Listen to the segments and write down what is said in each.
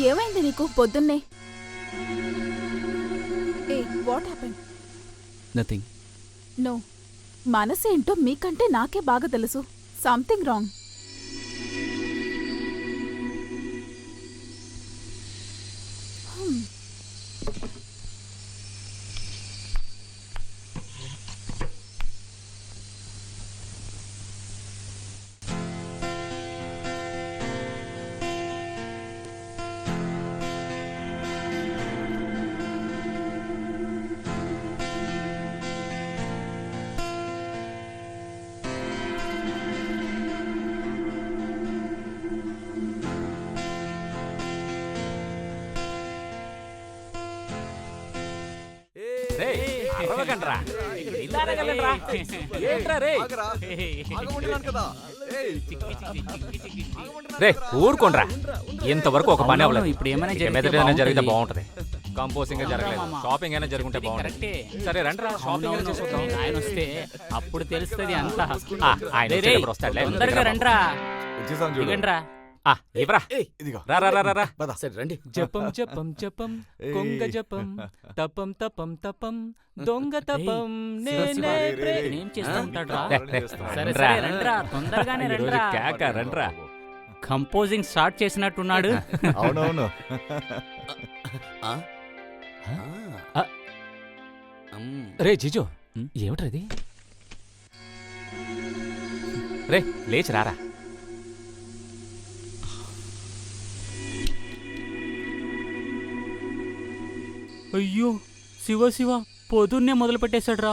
ఏమైంది నీకు పొద్దున్నే? ఏ వాట్ హ్యాపెన్? నథింగ్. నో, మనసేంటో మీకంటే నాకే బాగా తెలుసు. Something wrong. ఊరుకోండ్రా, ఇంతవరకు ఒక పని అవ్వలేదు. ఇప్పుడు ఏమైనా జరిగితే బాగుంటది. కంపోజింగ్ జరగలేదు, షాపింగ్ అయినా జరుగుంటే బాగుంటుంది. సరే రండిరా, షాపింగ్ చేసుకుందాం. ఆయన వస్తే అప్పుడు తెలుస్తుంది అంతా. ఆయన వచ్చేటప్పుడు వస్తాడులే. తొందరగా రండ్రా. దిగండ్రా. ఇవ్వరా, రా రా రా రా. సరే రండి. జపం జపం జపం కొంగ జపం తపం తపం తపం దొంగ తపం ఏం చేస్తుంటాడ్రా? సరే సరే రండ్రా, తొందరగానే రండ్రా. రండ్రా. కంపోజింగ్ స్టార్ట్ చేసినట్టున్నాడు. అవునవును. రే జిజో, ఏమిటది? రే లేచి రారా. అయ్యో శివ శివ, పొద్దున్నే మొదలు పెట్టేశాడ్రా.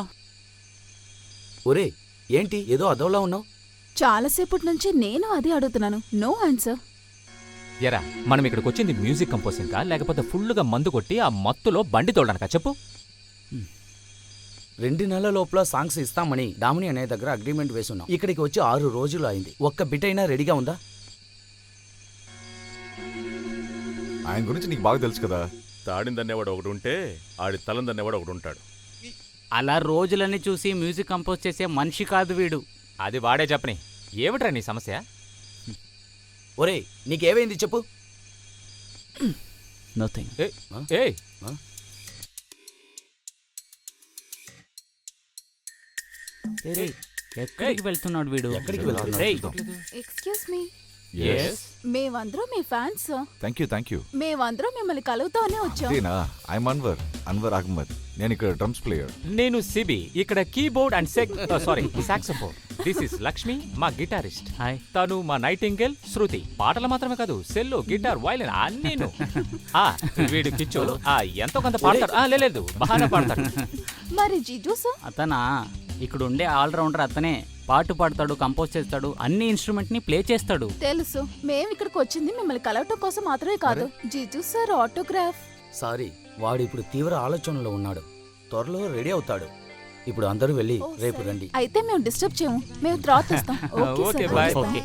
ఒరే ఏంటి ఏదో అదోలా ఉన్నావు? చాలాసేపటి నుంచి నేను అదే అడుగుతున్నాను. No answer. ఎరా, మనం ఇక్కడికి వచ్చింది మ్యూజిక్ కంపోజింగ్కా లేకపోతే ఫుల్గా మందు కొట్టి ఆ మత్తులో బండి తోడడానికా చెప్పు? 2 నెలల లోపల సాంగ్స్ ఇస్తామని డామిని అనే దగ్గర అగ్రిమెంట్ వేసున్నాం. ఇక్కడికి వచ్చి 6 రోజులు అయింది. ఒక్క బిట్ అయినా రెడీగా ఉందా? ఆయన గురించి నీకు బాగా తెలుసు కదా. తాడిందనేవాడు ఒకడు ఉంటే ఆడి తలందనేవాడు ఒకడు ఉంటాడు. అలా రోజులన్నీ చూసి మ్యూజిక్ కంపోజ్ చేసే మనిషి కాదు వీడు. అది వాడే చెప్పని. ఏమిట్రా నీ సమస్య? ఒరే నీకేమైంది చెప్పు. నథింగ్. ఎక్కడికి వెళ్తున్నాడు వీడు? ఎక్కడికి వెళ్తున్నాడు? Excuse me, Yes. మేమందరం మీ ఫ్యాన్స్. Thank you. మేమందరం మిమ్మల్ని కలుగుతానే వచ్చాం. ఐఎమ్ అన్వర్ అహ్మద్. నేను ఇక్కడ డ్రమ్స్ ప్లేయర్. నేను సిబి, ఇక్కడ keyboard and saxophone. This is Lakshmi, మా గిటారిస్ట్. హాయ్. తను మా నైటింగేల్ శృతి. పాటలు మాత్రమే కాదు, సెల్లో, గిటార్, వైలిన్ అన్నీను. వీడు కిచ్చు ఎంతో కొంత పాడతాడు. లేదు బాగా పాడతాడు. మరి జిజూస్? అతనా ఇక్కడ ఉండే ఆల్రౌండర్. అతనే పాటు పాడతాడు, కంపోజ్ చేస్తాడు, అన్ని ఇన్స్ట్రుమెంట్ ని ప్లే చేస్తాడు. తెలుసు, మేము ఇక్కడికి వచ్చింది మిమ్మల్ని కలవటం కోసం మాత్రమే కాదు. జిజూ సార్ ఆటోగ్రాఫ్. సారీ, వాడు ఇప్పుడు తీవ్ర ఆలోచనలో ఉన్నాడు. త్వరలో రెడీ అవుతాడు. ఇప్పుడు అందరూ వెళ్ళి రేపు రండి. అయితే మేము డిస్టర్బ్ చేయము, మేము తర్వాత వస్తాం. Okay bye. ఓకే.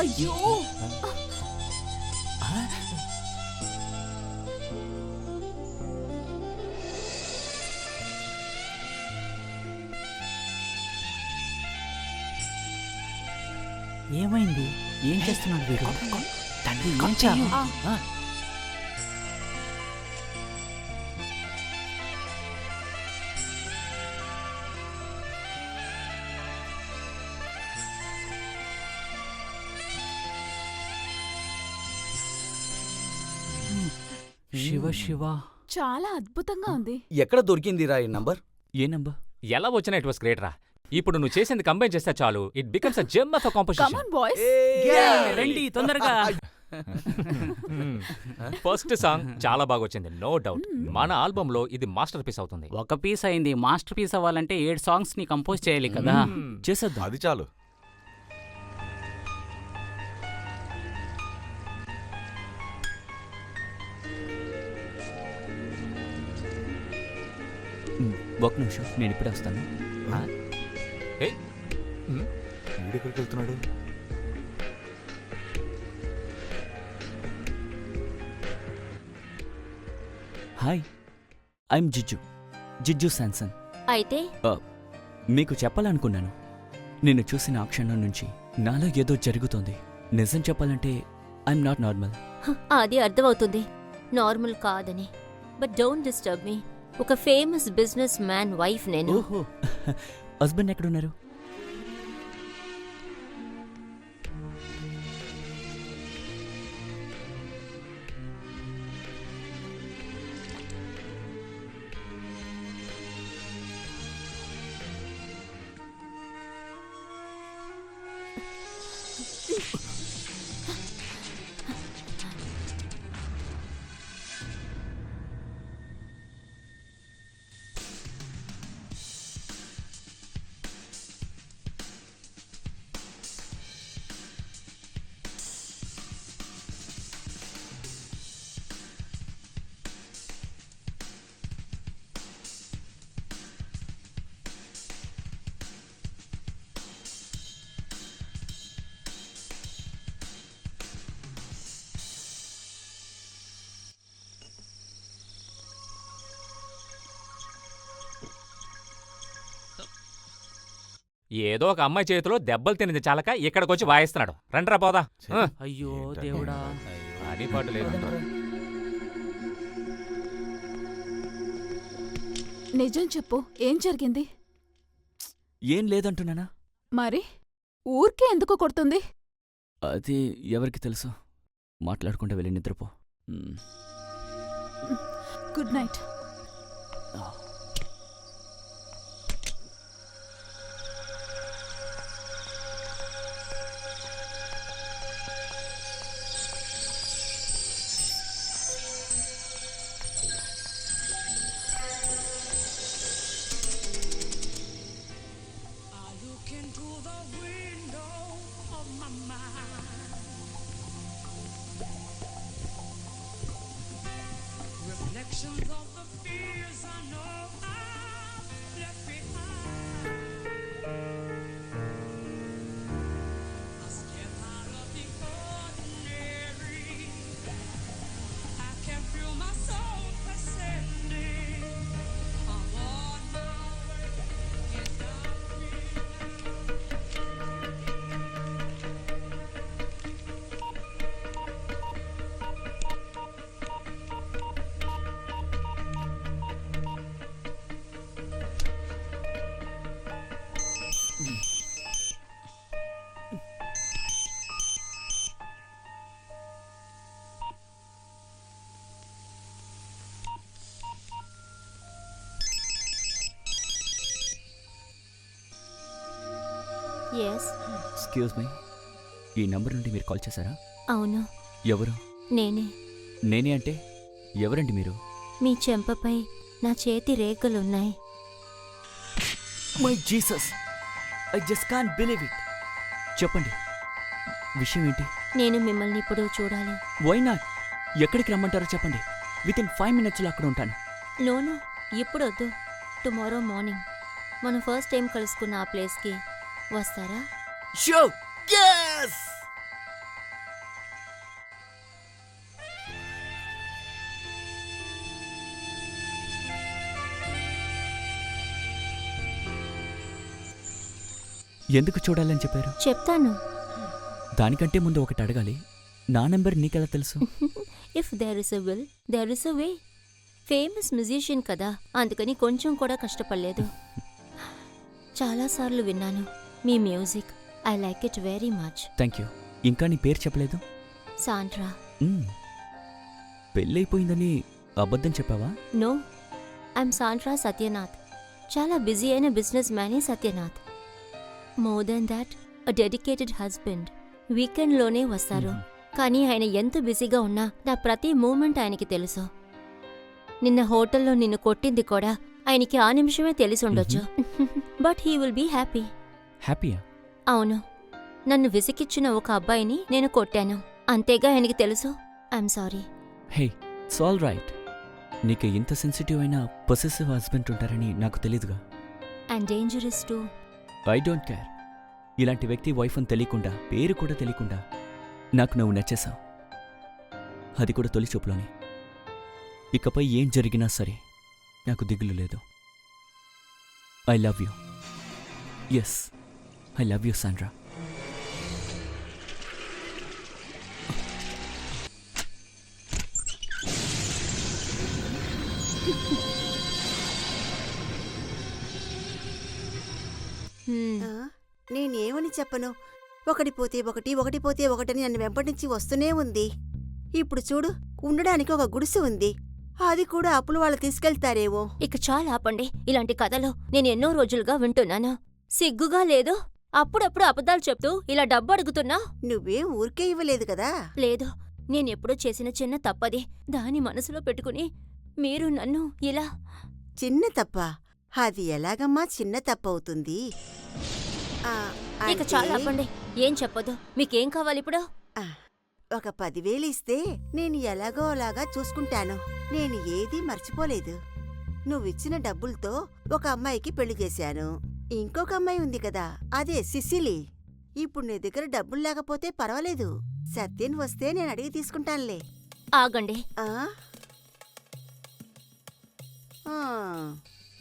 అయ్యో ఏమైంది? ఏం చేస్తున్నాడు వీడు? తండ్రి ఏం చెయ్యు? శివ శివ. చాలా అద్భుతంగా ఉంది. ఎక్కడ దొరికిందిరా ఈ నంబర్? ఏ నంబర్? ఎలా వచ్చినా ఇట్ వాస్ గ్రేట్ రా. ఇప్పుడు నువ్వు చేసింది కంబైన్ చేస్తే చాలు, it becomes a gem of a come composition. On boys. రండి తొందరగా. ఫస్ట్ సాంగ్ చాలా బాగా వచ్చింది, నో డౌట్. మన ఆల్బమ్ లో ఇది మాస్టర్ పీస్ అవుతుంది. ఒక పీస్ అయింది, మాస్టర్ పీస్ అవ్వాలంటే 7 సాంగ్స్ ని కంపోజ్ చేయాలి కదా. చేసేద్దాం. అది చాలు. ఒక నిమిషం, నేను ఇప్పుడే వస్తాను. ఏయ్, వీడెక్కడికి వెళ్తున్నాడు? Hi, I'm Jiju Samson. అయితే మీకు చెప్పాలనుకున్నాను. నిన్ను చూసిన ఆ క్షణం నుంచి నాలో ఏదో జరుగుతోంది. నిజం చెప్పాలంటే ఐఎమ్ నాట్ నార్మల్. అది అర్థమవుతుంది నార్మల్ కాదని. బట్ డోంట్ డిస్టర్బ్ మీ. ఒక ఫేమస్ బిజినెస్ మ్యాన్ వైఫ్ నేను. ఓహో, హస్బెండ్ ఎక్కడున్నారు? ఏదో ఒక అమ్మాయి చేతిలో దెబ్బలు తినేది చాలక ఇక్కడికొచ్చి వాయిస్తున్నాడు. రండ్రా పోదా. అయ్యో ఏంటది? దేవుడా. అది పాటు లేదు. నిజం చెప్పు, ఏం జరిగింది? ఏం లేదంటున్నానా? మరి ఊరికే ఎందుకు కొడుతుంది? అది ఎవరికి తెలుసు. మాట్లాడకుండా వెళ్ళి నిద్రపో. Good night. Reflections of the fears I know. Yes. Excuse me, ఈ నంబర్ నుండి మీరు కాల్ చేశారా? అవును, ఎవరు? నేనే. నేనే అంటే ఎవరండి మీరు? మీ చెంపపై నా చేతి రేఖలున్నాయి. My Jesus, I just can't believe it. చెప్పండి, విషయం ఏంటి? నేను మిమ్మల్ని ఇప్పుడు చూడాలి. Why not? ఎక్కడికి రమ్మంటారో చెప్పండి. విత్ ఇన్ 5 minutesలో అక్కడ ఉంటాను. నోను, ఇప్పుడు వద్దు. టుమారో మార్నింగ్ మనం ఫస్ట్ టైం కలుసుకున్న ఆ ప్లేస్కి వస్తారా? Sure, yes! ఎందుకు చూడాలని చెప్పారు? చెప్తాను. దానికంటే ముందు ఒకటి అడగాలి. నా నెంబర్ నీకెలా తెలుసు? If there is a will there is a way. Famous musician కదా, అందుకని కొంచెం కూడా కష్టపడలేదు. చాలాసార్లు విన్నాను మీ music. I like it very much. Thank you. ఇంకా నీ పేరు చెప్పలేదు. సాండ్రా. పెళ్ళైపోయిందని అబద్ధం చెప్పావా? No, I'm Sandra Satyanath. చాలా బిజీ అయిన బిజినెస్ మ్యానే Satyanath. More than that, a dedicated husband. వీకెండ్లోనే వస్తారు. కానీ ఆయన ఎంత బిజీగా ఉన్నా నా ప్రతి మూమెంట్ ఆయనకి తెలుసు. నిన్న హోటల్లో నిన్ను కొట్టింది కూడా ఆయనకి ఆ నిమిషమే తెలిసి ఉండొచ్చు. But he will be happy. హ్యాపీయా? అవును, నన్ను విసికిచ్చిన ఒక అబ్బాయిని నేను కొట్టాను. అంతేగా ఆయనకి తెలుసు. I'm sorry. Hey, it's all right. నీకు ఇంత సెన్సిటివ్ అయిన పొసెసివ్ హస్బెండ్ ఉంటారని నాకు తెలీదుగా. And dangerous too. I don't care. ఇలాంటి వ్యక్తి వైఫ్ అని తెలియకుండా, పేరు కూడా తెలియకుండా నాకు నువ్వు నచ్చేశావు. అది కూడా తొలి చూపులోనే. ఇకపై ఏం జరిగినా సరే నాకు దిగులు లేదు. I love you. Yes, I love you Sandra. నేనేమని చెప్పను? ఒకటి పోతే ఒకటి, ఒకటి పోతే ఒకటని నన్ను వెంపటించి వస్తూనే ఉంది. ఇప్పుడు చూడు, ఉండడానికి ఒక గుడిసె ఉంది. అది కూడా అప్పులు వాళ్ళు తీసుకెళ్తారేమో. ఇక చాలా ఆపండి. ఇలాంటి కథలు నేను ఎన్నో రోజులుగా వింటున్నాను. సిగ్గుగా లేదు? అప్పుడప్పుడు అబద్ధాలు చెప్తూ ఇలా డబ్బు అడుగుతున్నా. నువ్వేం ఊరికే ఇవ్వలేదు కదా. లేదు, నేనెప్పుడో చేసిన చిన్న తప్పది. దాని మనసులో పెట్టుకుని మీరు నన్ను ఇలా. చిన్న తప్ప? అది ఎలాగమ్మా చిన్న తప్పవుతుంది? ఇక చాలా ఆపండి. ఏం చెప్పదు. మీకేం కావాలి ఇప్పుడు? ఒక 10,000 ఇస్తే నేను ఎలాగో అలాగా చూసుకుంటాను. నేను ఏదీ మర్చిపోలేదు. నువ్విచ్చిన డబ్బులతో ఒక అమ్మాయికి పెళ్లి చేశాను. ఇంకొక అమ్మాయి ఉంది కదా, అదే సిసిలి. ఇప్పుడు నీ దగ్గర డబ్బులు లేకపోతే పర్వాలేదు. సత్యన్ వస్తే నేను అడిగి తీసుకుంటానులే. ఆగండి.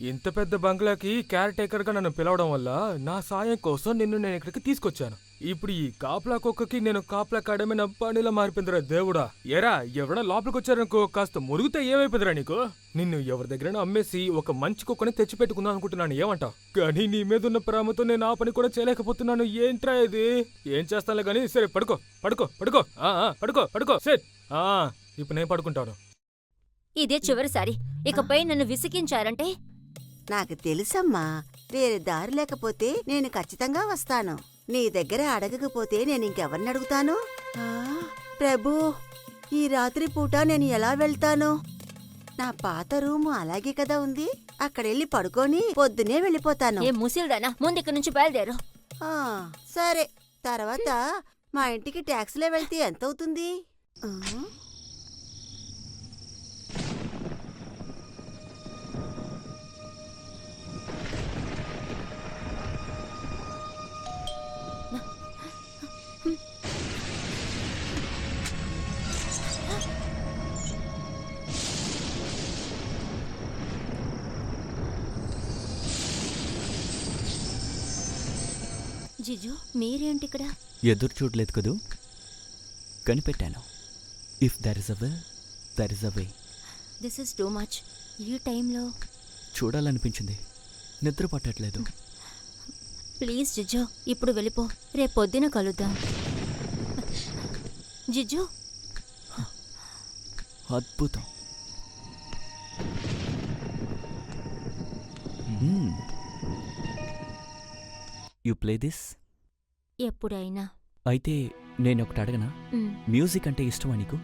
ఇంత పెద్ద బంగ్లాకి కేర్ టేకర్గా నన్ను పిలవడం వల్ల నా సాయం కోసం నిన్ను నేను ఇక్కడికి తీసుకొచ్చాను. ఇప్పుడు ఈ కాపలా కుక్కకి నేను కాపలా కాడమే నా పనిలా మారిపోయిందిరా దేవుడా. ఎరా, ఎవరైనా లోపలికి వచ్చారనుకో, కాస్త మురుగుతే ఏమైపోయిందిరా నీకు? నిన్ను ఎవరి దగ్గరైనా అమ్మేసి ఒక మంచి కుక్కని తెచ్చిపెట్టుకుందాం అనుకుంటున్నాను. ఏమంటావు? కానీ నీ మీద ఉన్న ప్రేమతో నేను ఆ పని కూడా చేయలేకపోతున్నాను. ఏంట్రా ఇది? ఏం చేస్తానులే గానీ, సరే పడుకో పడుకో పడుకో పడుకో పడుకో. సరే, ఇప్పుడు నేను పడుకుంటాను. ఇదే చివరిసారి. ఇకపై నన్ను విసిగించారంటే. నాకు తెలుసమ్మా, వేరే దారి లేకపోతే నేను ఖచ్చితంగా వస్తాను. నీ దగ్గర అడగకపోతే నేను ఇంకెవరిని అడుగుతాను? ప్రభూ, ఈ రాత్రి పూట నేను ఎలా వెళ్తాను? నా పాత రూము అలాగే కదా ఉంది. అక్కడెళ్ళి పడుకొని పొద్దునే వెళ్ళిపోతాను. ఏ ముసిల్దానా, ముందు ఇక్కడి నుంచి బయలుదేరు. సరే, తర్వాత మా ఇంటికి ట్యాక్సీలో వెళ్తే ఎంతవుతుంది? జిజు, మీరేంటిక్కడ? ఎదురు చూడలేదు కదూ, కనిపెట్టాను. If there is a will there is a way. This is too much. ఈ టైంలో చూడాలనిపించింది, నిద్ర పట్టట్లేదు. ప్లీజ్ జిజు, ఇప్పుడు వెళ్ళిపో. రేపొద్దున కలుద్దాం. జిజు. అద్భుతం. You play this. ఎప్పుడైనా. అయితే నేనొకటి అడగనా? మ్యూజిక్ అంటే ఇష్టమా నీకు?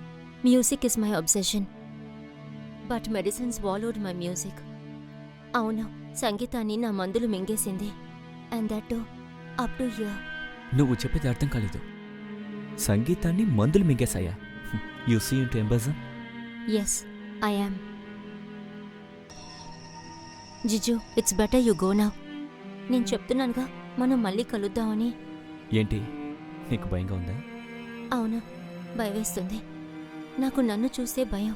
Music is my obsession, but medicine swallowed my music. అవును, సంగీతాన్ని నా మందులు మింగేసింది. And that up to here. నువ్వు చెప్పేది అర్థం కాలేదు. సంగీతాన్ని మందులు మింగేశాయా? You see into obsession? Yes, I am. Jiju, it's better you go now. నేను చెప్తున్నానుగా, మనం మళ్ళీ కలుద్దామని. ఏంటి, నీకు భయంగా ఉందా? అవును, భయవేస్తుంది. నాకు నన్ను చూస్తే భయం.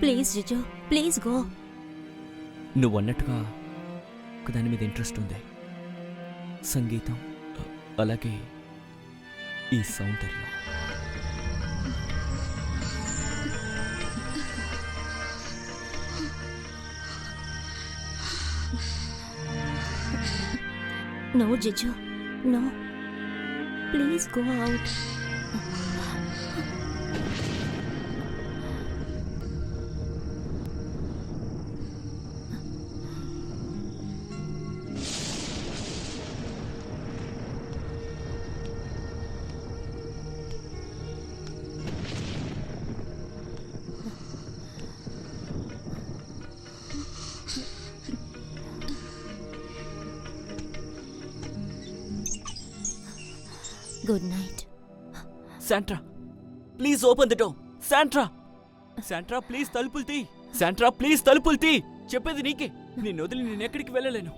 Please Jiju, please go. నువ్వన్నట్టుగా ఒకదాని మీద ఇంట్రెస్ట్ ఉంది. సంగీతం, అలాగే ఈ సౌందర్యం. No Jiju, no. Please go out. Good night. Sandra, please open the door. Sandra, Sandra please తలుపులు తీ. శాంట్రా ప్లీజ్ తలుపులు తీ. చెప్పేది నీకే. నిన్ను వదిలి నేనెక్కడికి వెళ్ళలేను.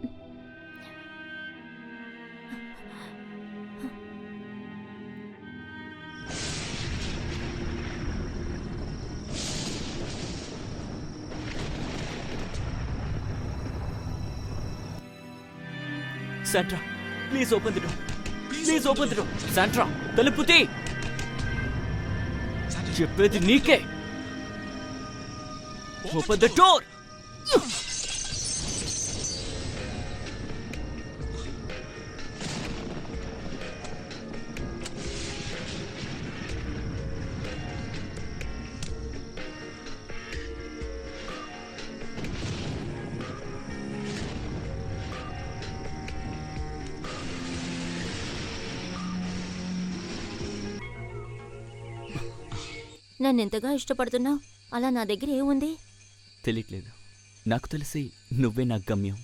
Sandra please open the door. Please open the door. Sandra తలుపు తీ. చెప్పేది నీకే. Open the door. నన్నెంతగా ఇష్టపడుతున్నావు? అలా నా దగ్గర ఏముంది? తెలియట్లేదు. నాకు తెలిసి నువ్వే నా గమ్యం.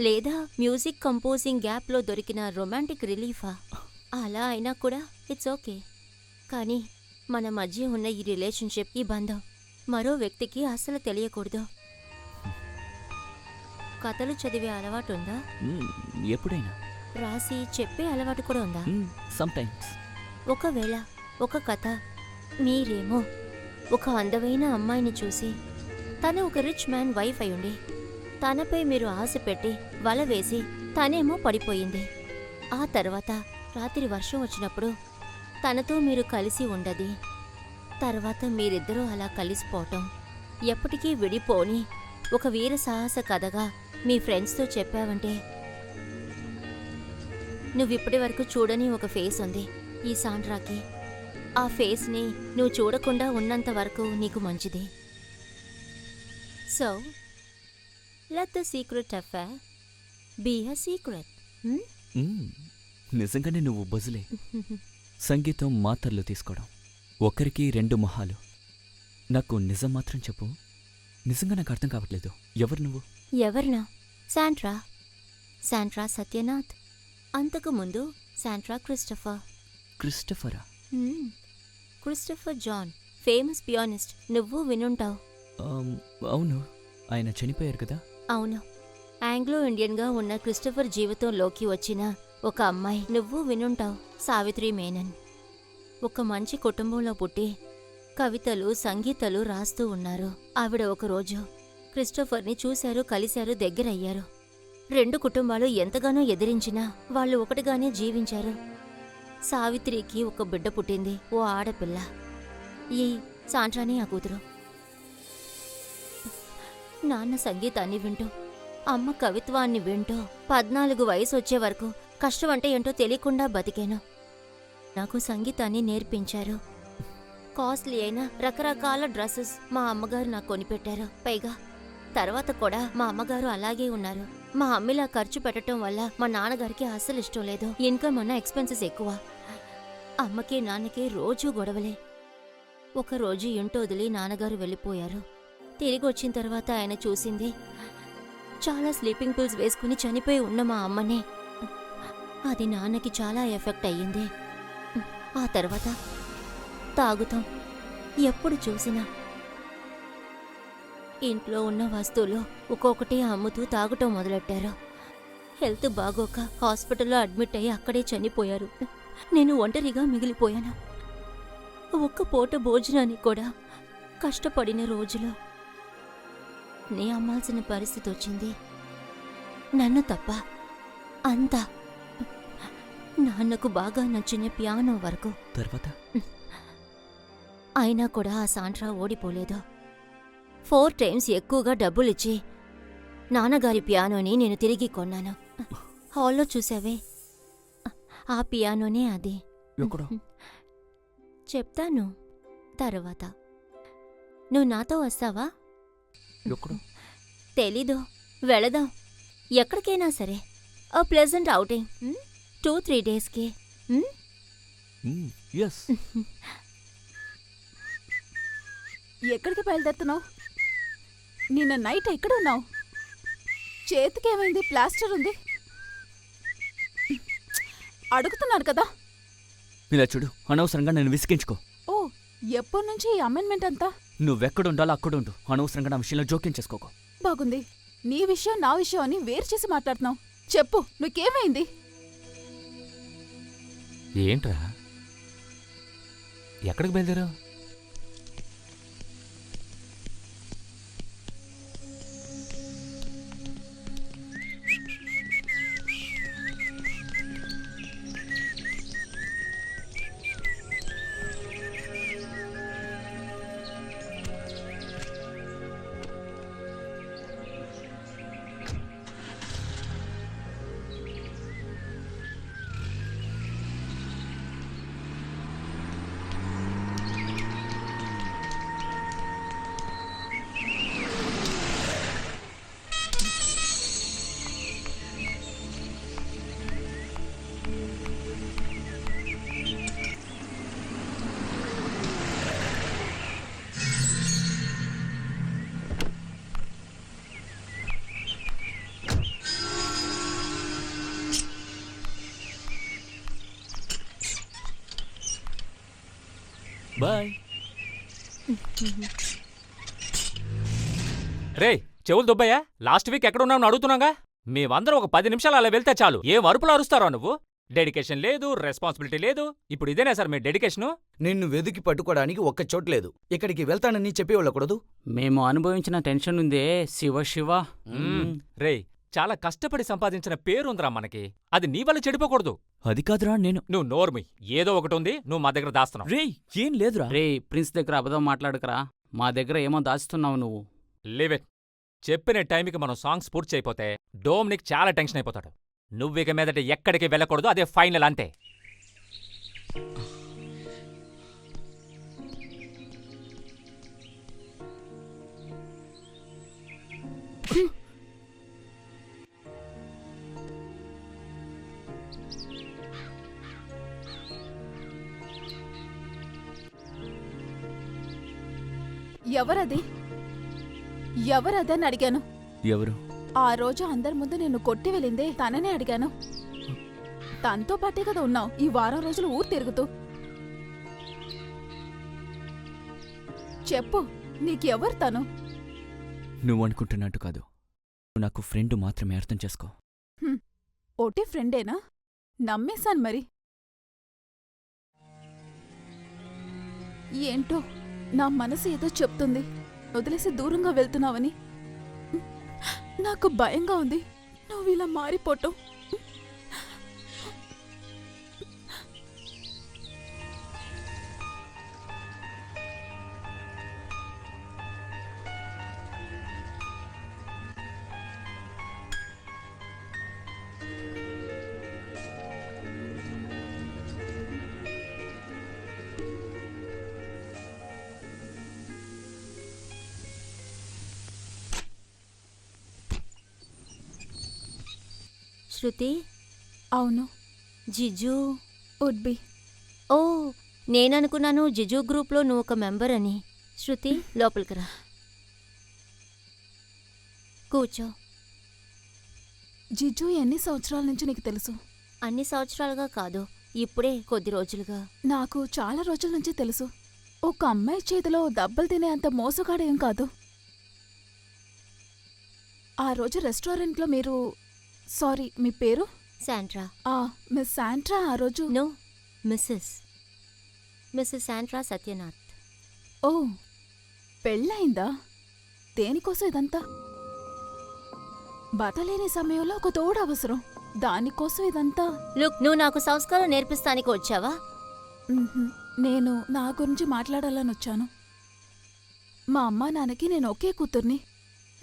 లేదా మ్యూజిక్ కంపోజింగ్ గ్యాప్లో దొరికిన రొమాంటిక్ రిలీఫా? అలా అయినా కూడా ఇట్స్ ఓకే. కానీ మన మధ్య ఉన్న ఈ రిలేషన్షిప్, ఈ బంధం మరో వ్యక్తికి అస్సలు తెలియకూడదు. కథలు చదివే అలవాటు ఉందా? ఎప్పుడైనా. రాసి చెప్పే అలవాటు కూడా ఉందా? సమ్టైమ్స్. ఒకవేళ ఒక కథ మీరేమో ఒక అందమైన అమ్మాయిని చూసి తను ఒక రిచ్ మ్యాన్ వైఫ్ అయ్యుండి తనపై మీరు ఆశ పెట్టి వల వేసి తనేమో పడిపోయింది. ఆ తర్వాత రాత్రి వర్షం వచ్చినప్పుడు తనతో మీరు కలిసి ఉండది. తర్వాత మీరిద్దరూ అలా కలిసిపోవటం, ఎప్పటికీ విడిపోని ఒక వీర సాహస కథగా మీ ఫ్రెండ్స్తో చెప్పావంటే, నువ్విప్పటి వరకు చూడని ఒక ఫేస్ ఉంది ఈ సాండ్రాకి. ఆ ఫేస్ని నువ్వు చూడకుండా ఉన్నంత వరకు నీకు మంచిది. So let the secret affair be a secret. నిజంగానే నువ్వు బజులే. సంగీతం మాత్రలు తీసుకోవడం, ఒకరికి రెండు మొహాలు. నాకు నిజం మాత్రం చెప్పు. నిజంగా నాకు అర్థం కావట్లేదు. ఎవరు నువ్వు? ఎవరినా? శాంట్రా. శాంట్రా సత్యనాథ్. అంతకుముందు శాంట్రా క్రిస్టఫర్. క్రిస్టఫరా? Christopher John, famous pianist. నువ్వు వినుంటావు. అవును, ఆయన చనిపోయారు కదా. అవును. ఆంగ్లో ఇండియన్గా ఉన్న క్రిస్టఫర్ జీవితంలోకి వచ్చిన ఒక అమ్మాయి నువ్వు వినుంటావు, సావిత్రి మేనన్. ఒక మంచి కుటుంబంలో పుట్టి కవితలు, సంగీతాలు రాస్తూ ఉన్నారు. ఆవిడ ఒకరోజు క్రిస్టఫర్ని చూశారు, కలిశారు, దగ్గరయ్యారు. రెండు కుటుంబాలు ఎంతగానో ఎదిరించినా వాళ్ళు ఒకటిగానే జీవించారు. సావిత్రికి ఒక బిడ్డ పుట్టింది, ఓ ఆడపిల్ల. ఈ సాంట్రాని ఆ కూతురు. నాన్న సంగీతాన్ని వింటూ, అమ్మ కవిత్వాన్ని వింటూ 14 వయసు వచ్చే వరకు కష్టం అంటే ఏంటో తెలియకుండా బతికాను. నాకు సంగీతాన్ని నేర్పించారు. కాస్ట్లీ అయిన రకరకాల డ్రెస్సెస్ మా అమ్మగారు నాకు కొనిపెట్టారు. పైగా తర్వాత కూడా మా అమ్మగారు అలాగే ఉన్నారు. మా అమ్మిలా ఖర్చు పెట్టడం వల్ల మా నాన్నగారికి అస్సలు ఇష్టం లేదు. ఇన్కమ్ అన్న ఎక్స్పెన్సెస్ ఎక్కువ. అమ్మకి నాన్నకి రోజూ గొడవలే. ఒకరోజు ఇంటి వదిలి నాన్నగారు వెళ్ళిపోయారు. తిరిగి వచ్చిన తర్వాత ఆయన చూసింది చాలా స్లీపింగ్ పిల్స్ వేసుకుని చనిపోయి ఉన్న మా అమ్మనే. అది నాన్నకి చాలా ఎఫెక్ట్ అయ్యింది. ఆ తర్వాత తాగుతాం. ఎప్పుడు చూసినా ఇంట్లో ఉన్న వస్తువులు ఒక్కొక్కటి అమ్ముతూ తాగటం మొదలెట్టారు. హెల్త్ బాగోక హాస్పిటల్లో అడ్మిట్ అయ్యి అక్కడే చనిపోయారు. నేను ఒంటరిగా మిగిలిపోయాను. ఒక్క పూట భోజనానికి కూడా కష్టపడిన రోజులో నే అమ్మాల్సిన పరిస్థితి వచ్చింది. నన్ను తప్ప అంతా. నాన్నకు బాగా నచ్చిన పియానో వరకు. తర్వాత అయినా కూడా ఆ సాంట్రా ఓడిపోలేదు. 4 టైమ్స్ ఎక్కువగా డబ్బులిచ్చి నాన్నగారి పియానోని నేను తిరిగి కొన్నాను. హాల్లో చూసావే, ఆ పియానోనే అది. ఎక్కడో? చెప్తాను తర్వాత. నువ్వు నాతో వస్తావా? ఎక్కడో? తెలీదు. వెళదాం ఎక్కడికైనా సరే. అ ప్లెజెంట్ అవుటింగ్ 2-3 డేస్కి. ఎస్. ఎక్కడికి బయలుదేరుతున్నావు? నిన్న నైట్ ఎక్కడున్నావు? చేతికేమైంది? ప్లాస్టర్ ఉంది. అడుగుతున్నాను కదా. ఇలా చూడు, అనవసరంగా నేను విసిగించుకో. ఓ, ఎప్పటి నుంచి ఈ అమెండ్మెంట్ అంతా? నువ్వెక్కడుండాలో అక్కడుండు. అనవసరంగా నా విషయంలో జోక్యం చేసుకోకు. బాగుంది. నీ విషయం నా విషయం అని వేరు చేసి మాట్లాడుతున్నావు. చెప్పు, నీకేమైంది? ఏంట్రా ఎక్కడికి బయలుదేరావు? బాయ్. రే చెవులు దుబ్బయ్యా, లాస్ట్ వీక్ ఎక్కడున్నావు అడుగుతున్నాగా. మేమందరం ఒక 10 నిమిషాలు అలా వెళ్తే చాలు. ఏం అరుపులు అరుస్తారా నువ్వు? డెడికేషన్ లేదు, రెస్పాన్సిబిలిటీ లేదు. ఇప్పుడు ఇదేనా సార్ మీ డెడికేషను? నిన్ను వెతికి పట్టుకోవడానికి ఒక్క చోటు లేదు. ఇక్కడికి వెళ్తానని చెప్పి వెళ్ళకూడదు. మేము అనుభవించిన టెన్షన్ ఉందే శివ శివ. రే చాలా కష్టపడి సంపాదించిన పేరుందిరా మనకి. అది నీ వల్ల చెడిపోకూడదు. అది కాదురా, నేను. నువ్వు నోర్మి. ఏదో ఒకటి ఉంది, నువ్వు మా దగ్గర దాస్తున్నావు. రే ఏం లేదురా. రే ప్రిన్స్ దగ్గర అబద్ధం మాట్లాడుకరా. మా దగ్గర ఏమో దాస్తున్నావు నువ్వు. Live it. చెప్పిన టైంకి మనం సాంగ్స్ పూర్తి అయిపోతే డోమ్నిక్ చాలా టెన్షన్ అయిపోతాడు. నువ్విక మీదట ఎక్కడికి వెళ్ళకూడదు. అదే ఫైనల్, అంతే. ఎవరది? ఎవరదని అడిగాను. ఎవరు? ఆ రోజు అందరి ముందు నిన్ను కొట్టి వెళ్ళిందే తననే అడిగాను. తనతో పాటే కదా ఉన్నావు ఈ వారం రోజులు ఊరు తిరుగుతూ. చెప్పు, నీకెవరు తను? నువ్వు అనుకుంటున్నట్టు కాదు. నువ్వు నాకు ఫ్రెండ్ మాత్రమే, అర్థం చేసుకో. ఓటి ఫ్రెండేనా? నమ్మేశాను మరి. ఏంటో నా మనసు ఏదో చెప్తుంది, వదిలేసి దూరంగా వెళ్తున్నావని. నాకు భయంగా ఉంది నువ్వు ఇలా మారిపోవటం. శృతి, అవును. జిజు. Would be. ఓ, నేననుకున్నాను జిజు గ్రూప్లో నువ్వు ఒక మెంబర్ అని. శృతి, లోపలికి రా. కూర్చో. జిజు ఎన్ని సంవత్సరాల నుంచి నీకు తెలుసు? అన్ని సంవత్సరాలుగా కాదు, ఇప్పుడే కొద్ది రోజులుగా. నాకు చాలా రోజుల నుంచి తెలుసు. ఒక అమ్మాయి చేతిలో దెబ్బలు తినే అంత మోసగాడేం కాదు. ఆ రోజు రెస్టారెంట్లో మీరు, సారీ మీ పేరు? శాంట్రా. మిస్ శాంట్రా. ఆ రోజు నో, మిస్సెస్ శాంట్రా సత్యనాథ్. ఓ, పెళ్ళయిందా? దేనికోసం ఇదంతా? బతలేని సమయంలో ఒక తోడు అవసరం, దానికోసం ఇదంతా? లుక్, నువ్వు నాకు సంస్కారం నేర్పిస్తానికి వచ్చావా? నేను నా గురించి మాట్లాడాలని వచ్చాను. మా అమ్మా నాన్నకి నేను ఒకే కూతుర్ని.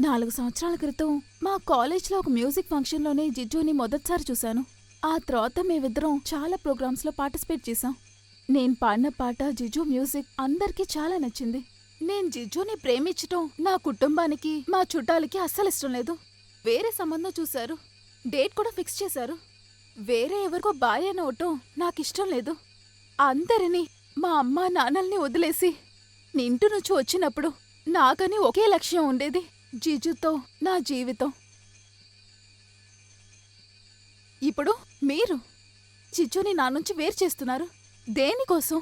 4 సంవత్సరాల క్రితం మా కాలేజ్లో ఒక మ్యూజిక్ ఫంక్షన్లోనే జిజుని మొదటిసారి చూశాను. ఆ తర్వాత మేమిద్దరం చాలా ప్రోగ్రామ్స్లో పార్టిసిపేట్ చేశాం. నేను పాడిన పాట, జిజు మ్యూజిక్ అందరికీ చాలా నచ్చింది. నేను జిజుని ప్రేమించటం నా కుటుంబానికి, మా చుట్టాలకి అస్సలు ఇష్టం లేదు. వేరే సంబంధం చూశారు, డేట్ కూడా ఫిక్స్ చేశారు. వేరే ఎవరికో భార్య అనవటం నాకిష్టం లేదు. అందరినీ, మా అమ్మా నాన్నల్ని వదిలేసి నింటు నుంచి వచ్చినప్పుడు నాకని ఒకే లక్ష్యం ఉండేది, జిజుతో నా జీవితం. ఇప్పుడు మీరు జిజుని నా నుంచి వేరు చేస్తున్నారు. దేనికోసం?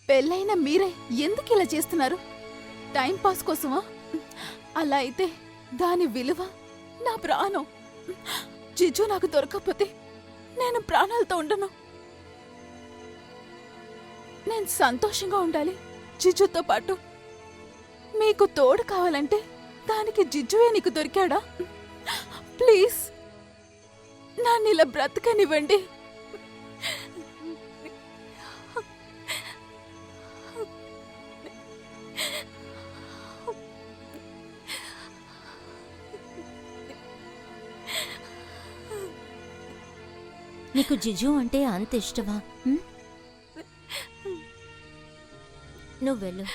పెళ్ళైన మీరే ఎందుకు ఇలా చేస్తున్నారు? టైంపాస్ కోసమా? అలా అయితే దాని విలువ నా ప్రాణం. జిజు నాకు దొరకకపోతే నేను ప్రాణాలతో ఉండను. నేను సంతోషంగా ఉండాలి జిజుతో పాటు. మీకు తోడు కావాలంటే దానికి జిజువే నీకు దొరికాడా? ప్లీజ్ నన్ను ఇలా బ్రతకనివ్వండి. నీకు జిజు అంటే అంత ఇష్టమా? నువ్వు వెళ్ళు.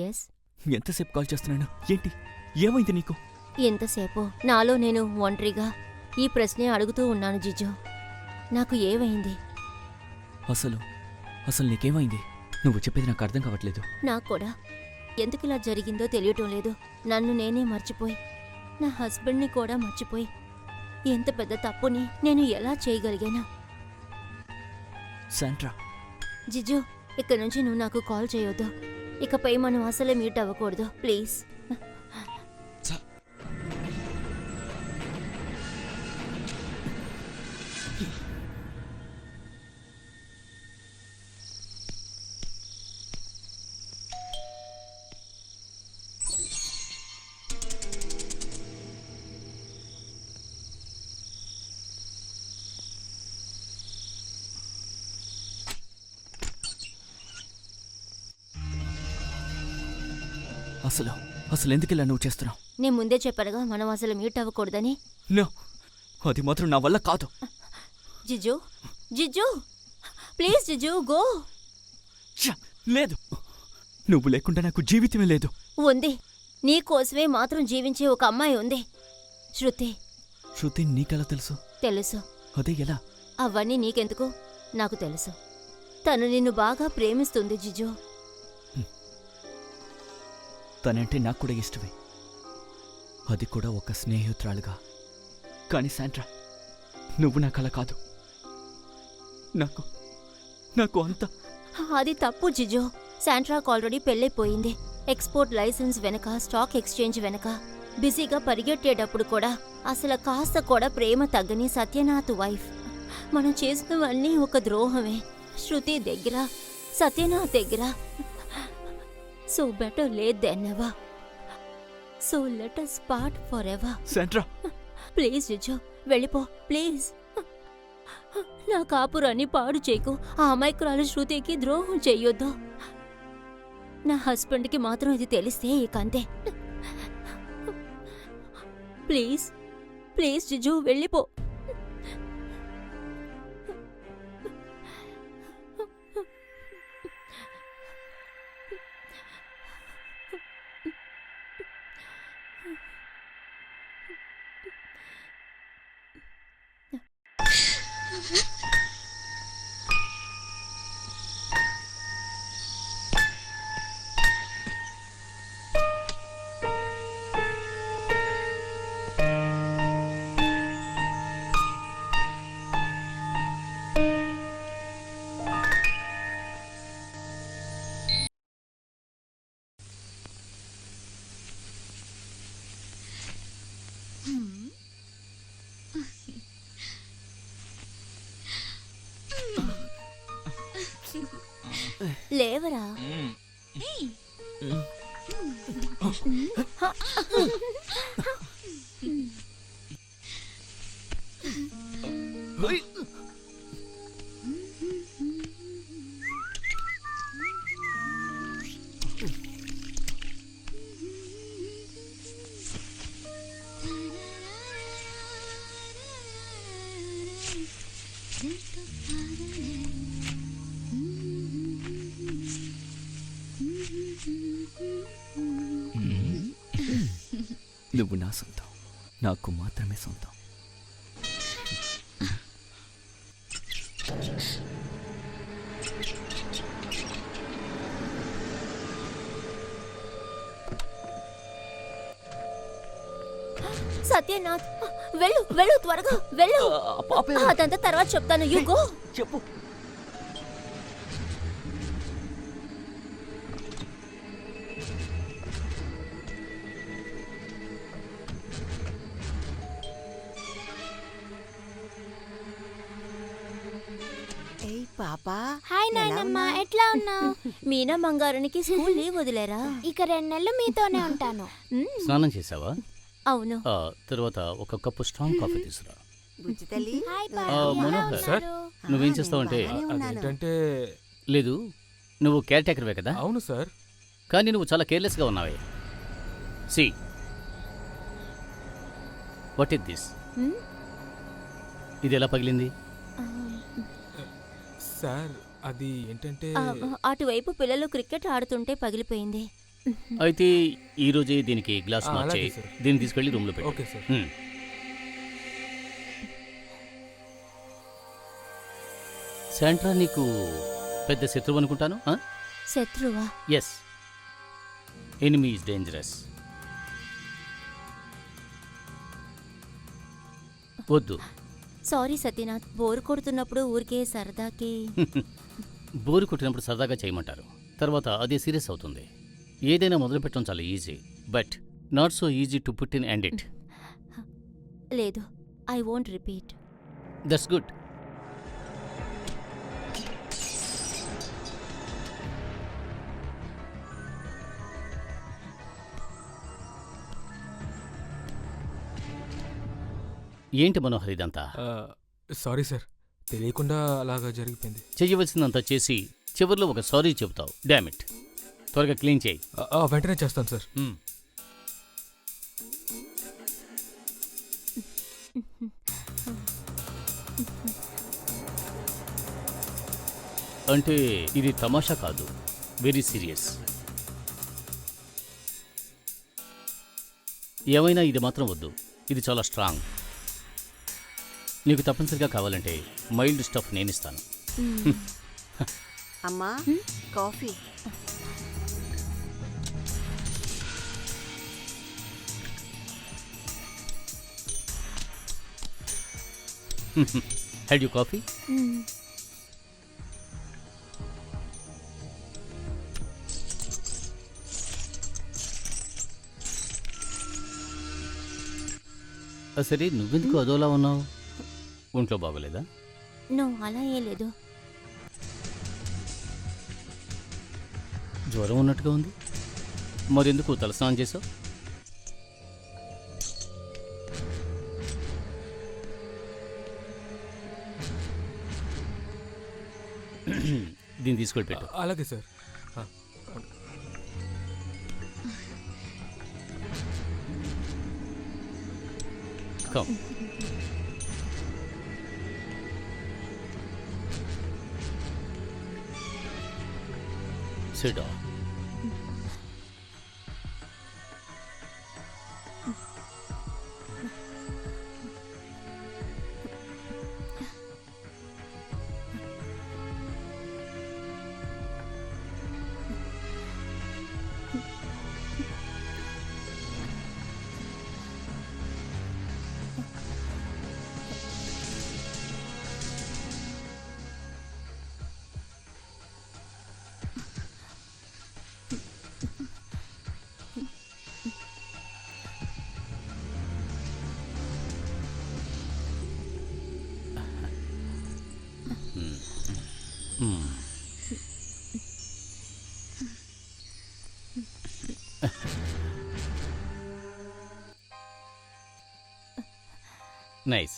ఎస్. ఎంతసేపు కాల్ చేస్తున్నాను? ఏంటి, ఏమైంది నీకు? ఎంతసేపు నాలో నేను ఒంటరిగా ఈ ప్రశ్నే అడుగుతూ ఉన్నాను జిజు. నాకు ఏమైంది? అసలు నీకేమైంది? నువ్వు చెప్పేది నాకు అర్థం కావట్లేదు. నాకు కూడా ఎందుకిలా జరిగిందో తెలియటం లేదు. నన్ను నేనే మర్చిపోయి, నా హస్బెండ్ని కూడా మర్చిపోయి, ఎంత పెద్ద తప్పుని నేను ఎలా చేయగలిగాను? శాంట్రా, జిజు, ఇక్కడ నుంచి నువ్వు నాకు కాల్ చేయొద్దు. ఇకపై మనం అసలే మీట్ అవ్వకూడదు, ప్లీజ్. అసలు ఎందుకు ఇలా నువ్వు చేస్తున్నావు? నేను ముందే చెప్పానుగా మనం అసలు మీట్ అవ్వకూడదని. నో, అది మాత్రం నా వల్ల కాదు. Jeju, Jeju, please Jeju, go. లేదు, నువ్వు లేకుండా నాకు జీవితమే లేదు. ఉంది, నీకోసమే మాత్రం జీవించే ఒక అమ్మాయి ఉంది, శృతి. శృతి నీకెలా తెలుసు? తెలుసు. అదే ఎలా? అవన్నీ నీకెందుకు, నాకు తెలుసు. తను నిన్ను బాగా ప్రేమిస్తుంది జిజు. తనంటే నాకు కూడా ఇష్టమే, అది కూడా ఒక స్నేహితురాలుగా. కానీ శాంట్రా, నువ్వు నాకు అలా కాదు. నాకు నాకు అంత అది తప్పు జిజో. శాంట్రాకు ఆల్రెడీ పెళ్ళైపోయింది. ఎక్స్పోర్ట్ లైసెన్స్ వెనక, స్టాక్ ఎక్స్చేంజ్ వెనక బిజీగా పరిగెట్టేటప్పుడు కూడా అసలు కాస్త కూడా ప్రేమ తగ్గని సత్యనాథ్ వైఫ్. మనం చేసినవన్నీ ఒక ద్రోహమే. శృతి దగ్గర, సత్యనాథ్ దగ్గర. So better late than ever. So let us part forever. Sandra, please Jijo, వెళ్ళిపో ప్లీజ్. నా కాపురాన్ని పాడు చేయకు. ఆ అమాయకురాలు శృతికి ద్రోహం చెయ్యొద్దు. నా హస్బెండ్కి మాత్రం ఇది తెలిస్తే ఇక అంతే. ప్లీజ్ ప్లీజ్ జిజు, వెళ్ళిపో. లేవరా. నువ్వు నా సొంతం, నాకు మాత్రమే సొంతం. సత్యనాథ్, వెళ్ళు వెళ్ళు, త్వరగా వెళ్ళు. అదంతా తర్వాత చెప్తాను. You go. చెప్పు. ఏయ్ పాపా, హాయ్ ఎలా నాయనమ్మ, ఉన్నావ్? ఎట్లా ఉన్నావు? మీనా బంగారానికి స్కూల్ లీవ్ వదిలేరా? ఇక 2 నెలలు మీతోనే ఉంటాను. స్నానం చేసావా? అవును. తర్వాత ఒక కప్పు స్ట్రాంగ్ కాఫీ తీసురా. బుజ్జి తల్లి, హాయ్ నువ్వు పాపా, ఎలా మనోహర్. సార్? ఉన్నారు? నువ్వేం నేను చేస్తావంటే బాగానే ఉన్నాను. అదేంటంటే లేదు, నువ్వు కేర్ టేకర్వే కదా, అవును సార్. కానీ నువ్వు చాలా కేర్లెస్గా ఉన్నావే. See what is this? హ్మ్? ఇది ఎలా పగిలింది? సార్ అది ఏంటంటే అటువైపు పిల్లలు క్రికెట్ ఆడుతుంటే పగిలిపోయింది. అయితే ఈ రోజే దీనికి గ్లాస్ మార్చి అలాగే సార్. దీన్ని తీసుకెళ్లి రూమ్లో పెట్టు. Okay sir. శాంట్రా నీకు పెద్ద శత్రువు అనుకుంటాను. శత్రువా? Yes, enemy is dangerous. వద్దు. సారీ సత్యనాథ్, బోర్ కొడుతున్నప్పుడు ఊరికే సరదాకి. బోరు కొట్టినప్పుడు సరదాగా చేయమంటారు, తర్వాత అదే సీరియస్ అవుతుంది. ఏదైనా మొదలుపెట్టడం చాలా easy, but not so easy to put in end it. లేదు, I won't repeat. That's good. ఏంటి మనోహర్ ఇదంతా? సారీ సార్, తెలియకుండా అలాగా జరిగిపోయింది. చెయ్యవలసిందంతా చేసి చివరిలో ఒక సారీ చెబుతావు. డామిట్, త్వరగా క్లీన్ చేయి. వెంటనే చేస్తాను సార్. అంటే ఇది తమాషా కాదు, వెరీ సీరియస్. ఏమైనా ఇది మాత్రం వద్దు, ఇది చాలా స్ట్రాంగ్. నీకు తప్పనిసరిగా కావాలంటే మైల్డ్ స్టఫ్ నేనిస్తాను. అమ్మా, కాఫీ. Had you coffee? సరే నువ్వెందుకు అదోలా ఉన్నావు? ఒంట్లో బాగోలేదా? నో, అలా ఏం లేదు. జ్వరం ఉన్నట్టుగా ఉంది. మరెందుకు తలస్నానం చేసావు? దీన్ని తీసుకెళ్ళి పెట్టు. అలాగే sir. Come. Sit down. Nice.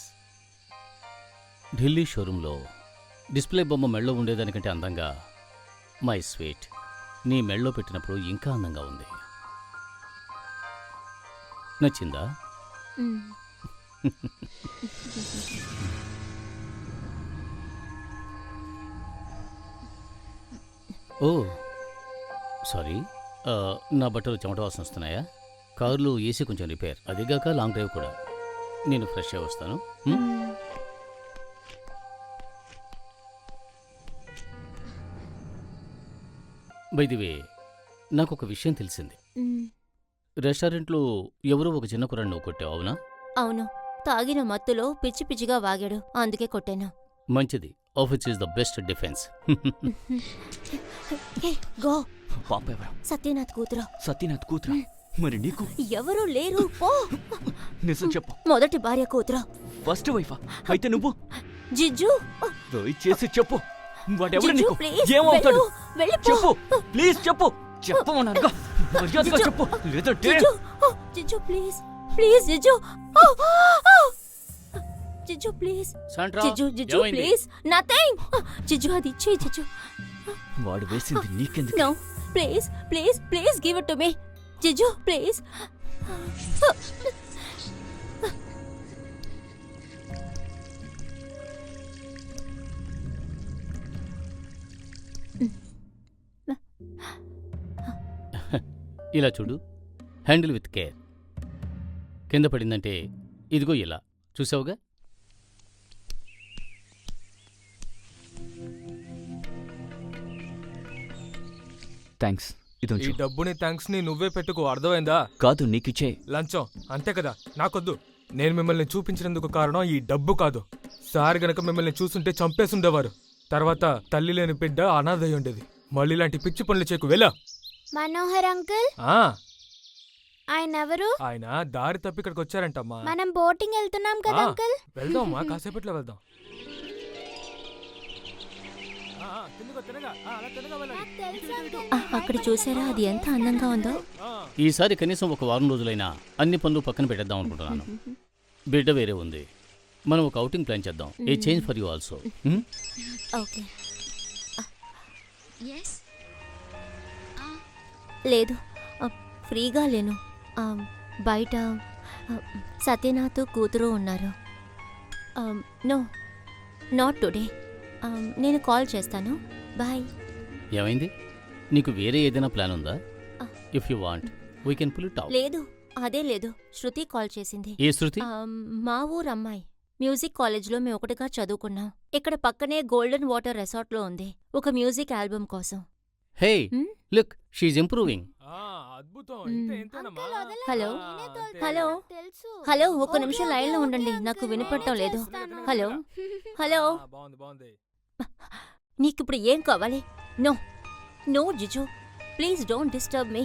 Delhi షోరూంలో డిస్ప్లే బొమ్మ మెళ్ళో ఉండేదానికంటే అందంగా మై స్వీట్ నీ మెళ్ళో పెట్టినప్పుడు ఇంకా అందంగా ఉంది. నచ్చిందా? ఓ సారీ, నా బట్టలు చెమట వాసన వస్తున్నాయా? కారులో ఏసీ కొంచెం రిపేర్, అదిగాక లాంగ్ డ్రైవ్ కూడా. నేను ఫ్రెష్ అయ్యి వస్తాను. బై ది వే, నాకు ఒక విషయం తెలిసింది. రెస్టారెంట్లో ఎవరో ఒక చిన్న కుర్రాన్ని నువ్వు కొట్టావు, అవునా? అవును, తాగిన మత్తులో పిచ్చి పిచ్చిగా వాగాడు, అందుకే కొట్టాను. మంచిది. Office is the best defence. Go. పాప ఎవరు? సత్యనాథ్ కూతురు. సత్యనాథ్ కూతురా? మరి నీకు? ఎవరు లేరు, పో. నిజం చెప్పు. మొదటి భార్య కూతురు. ఫస్ట్ వైఫా? అయితే నువ్వు? జిజ్జు. దయచేసి చెప్పు, వాడెవడు జిజ్జు, నీకు? ప్లీజ్, ఏమవుతాడు? వెళ్ళిపో. చెప్పు, ప్లీజ్ చెప్పు. చెప్పమనగా మర్యాదగా చెప్పు, లేదంటే. Jiju please, please Jiju. Jiju please. Jiju, Jiju please. Nothing. Jiju, అది ఇచ్చే జిజ్జు. వాడు వేసింది నీకెందుకు? No, please please please give it to me. Jiju please. ఇలా చూడు, హ్యాండిల్ విత్ కేర్. కింద పడిందంటే ఇదిగో ఇలా, చూసావుగా? థ్యాంక్స్. ఈ డబ్బుని థ్యాంక్స్ ని నువ్వే పెట్టుకో, అర్థమైందా? కాదు, నీకిచ్చే. లంచం అంతే కదా, నాకొద్దు. నేను మిమ్మల్ని చూపించినందుకు కారణం ఈ డబ్బు కాదు. సార్ గనక మిమ్మల్ని చూసుంటే చంపేసుండేవారు. తర్వాత తల్లి లేని బిడ్డ అనాథై ఉండేది. మళ్ళీ ఇలాంటి పిచ్చి పనులు చేయకు, వెళ్ళా. మనోహర్ అంకుల్, ఆయన ఎవరు? ఆయన దారి తప్పి ఇక్కడికి వచ్చారంటమ్మా. మనం బోటింగ్ వెళ్తున్నాం కదా అంకుల్. వెళ్దామా, కాసేపట్లో వెళ్దాం. అక్కడ చూసారా, అది ఎంత అందంగా ఉందో. ఈసారి కనీసం ఒక వారం రోజులైనా అన్ని పనులు పక్కన పెట్టేద్దాం అనుకుంటున్నాను. బిడ్డ వేరే ఉంది, మనం ఒక అవుటింగ్ ప్లాన్ చేద్దాం. A change for you also. Okay. లేదు, ఫ్రీగా లేను. బయట సత్యనాథ్ కూతురు ఉన్నారు. No, not today. నేను కాల్ చేస్తాను. బాయ్. ఏమైంది? నీకు వేరే ఏదైనా ప్లాన్ ఉందా? If you want we can pull it out. లేదు, అదే లేదు. శృతి కాల్ చేసింది. ఏ శృతి? మా ఊరు అమ్మాయి. మ్యూజిక్ కాలేజ్లో మేము ఒకటిగా చదువుకున్నాం. ఇక్కడ పక్కనే గోల్డెన్ వాటర్ రిసార్ట్లో ఉంది ఒక మ్యూజిక్ ఆల్బమ్ కోసం. Hey, look, she is improving. Hello hello hello, ఒక్క నిమిషం లైన్లో ఉండండి, నాకు వినపడటం లేదు. హలో హలో, నీకిప్పుడు ఏం కావాలి? No no Jiju, please don't disturb me.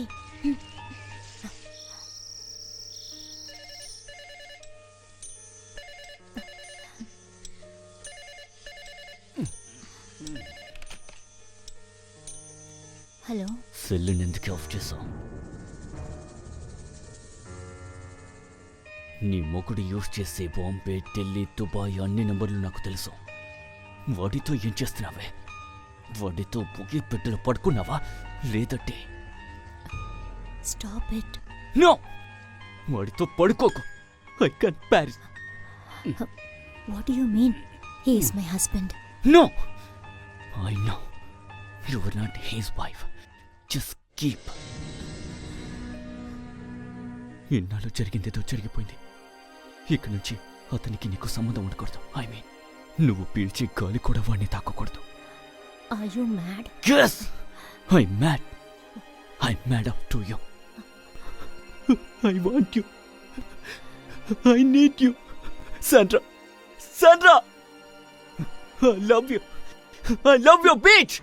సెల్లుని ఎందుకు ఆఫ్ చేసావు? నీ మొగుడు యూజ్ చేసే బాంబే, ఢిల్లీ, దుబాయ్ అన్ని నెంబర్లు నాకు తెలుసు. వాడితో ఏం చేస్తున్నావే? వాడితో పొగి పెట్టెలు పడుకున్నావా లేదంటే? Stop it. నో, వాడితో పడుకోకు. I can't Paris. What do you mean? He is my husband. No, I know you are not his wife. Just keep. ఇన్నాళ్ళు జరిగిందేదో జరిగిపోయింది. ఇక నుంచి అతనికి నీకు సంబంధం ఉండకూడదు. ఐ మీన్, నువ్వు పీల్చి గాలి కూడా వాడిని తాకకూడదు. Are you mad? Yes, I'm mad. I'm mad up to you. I want you. I need you. Sandra. Sandra! I love you. I love you, bitch!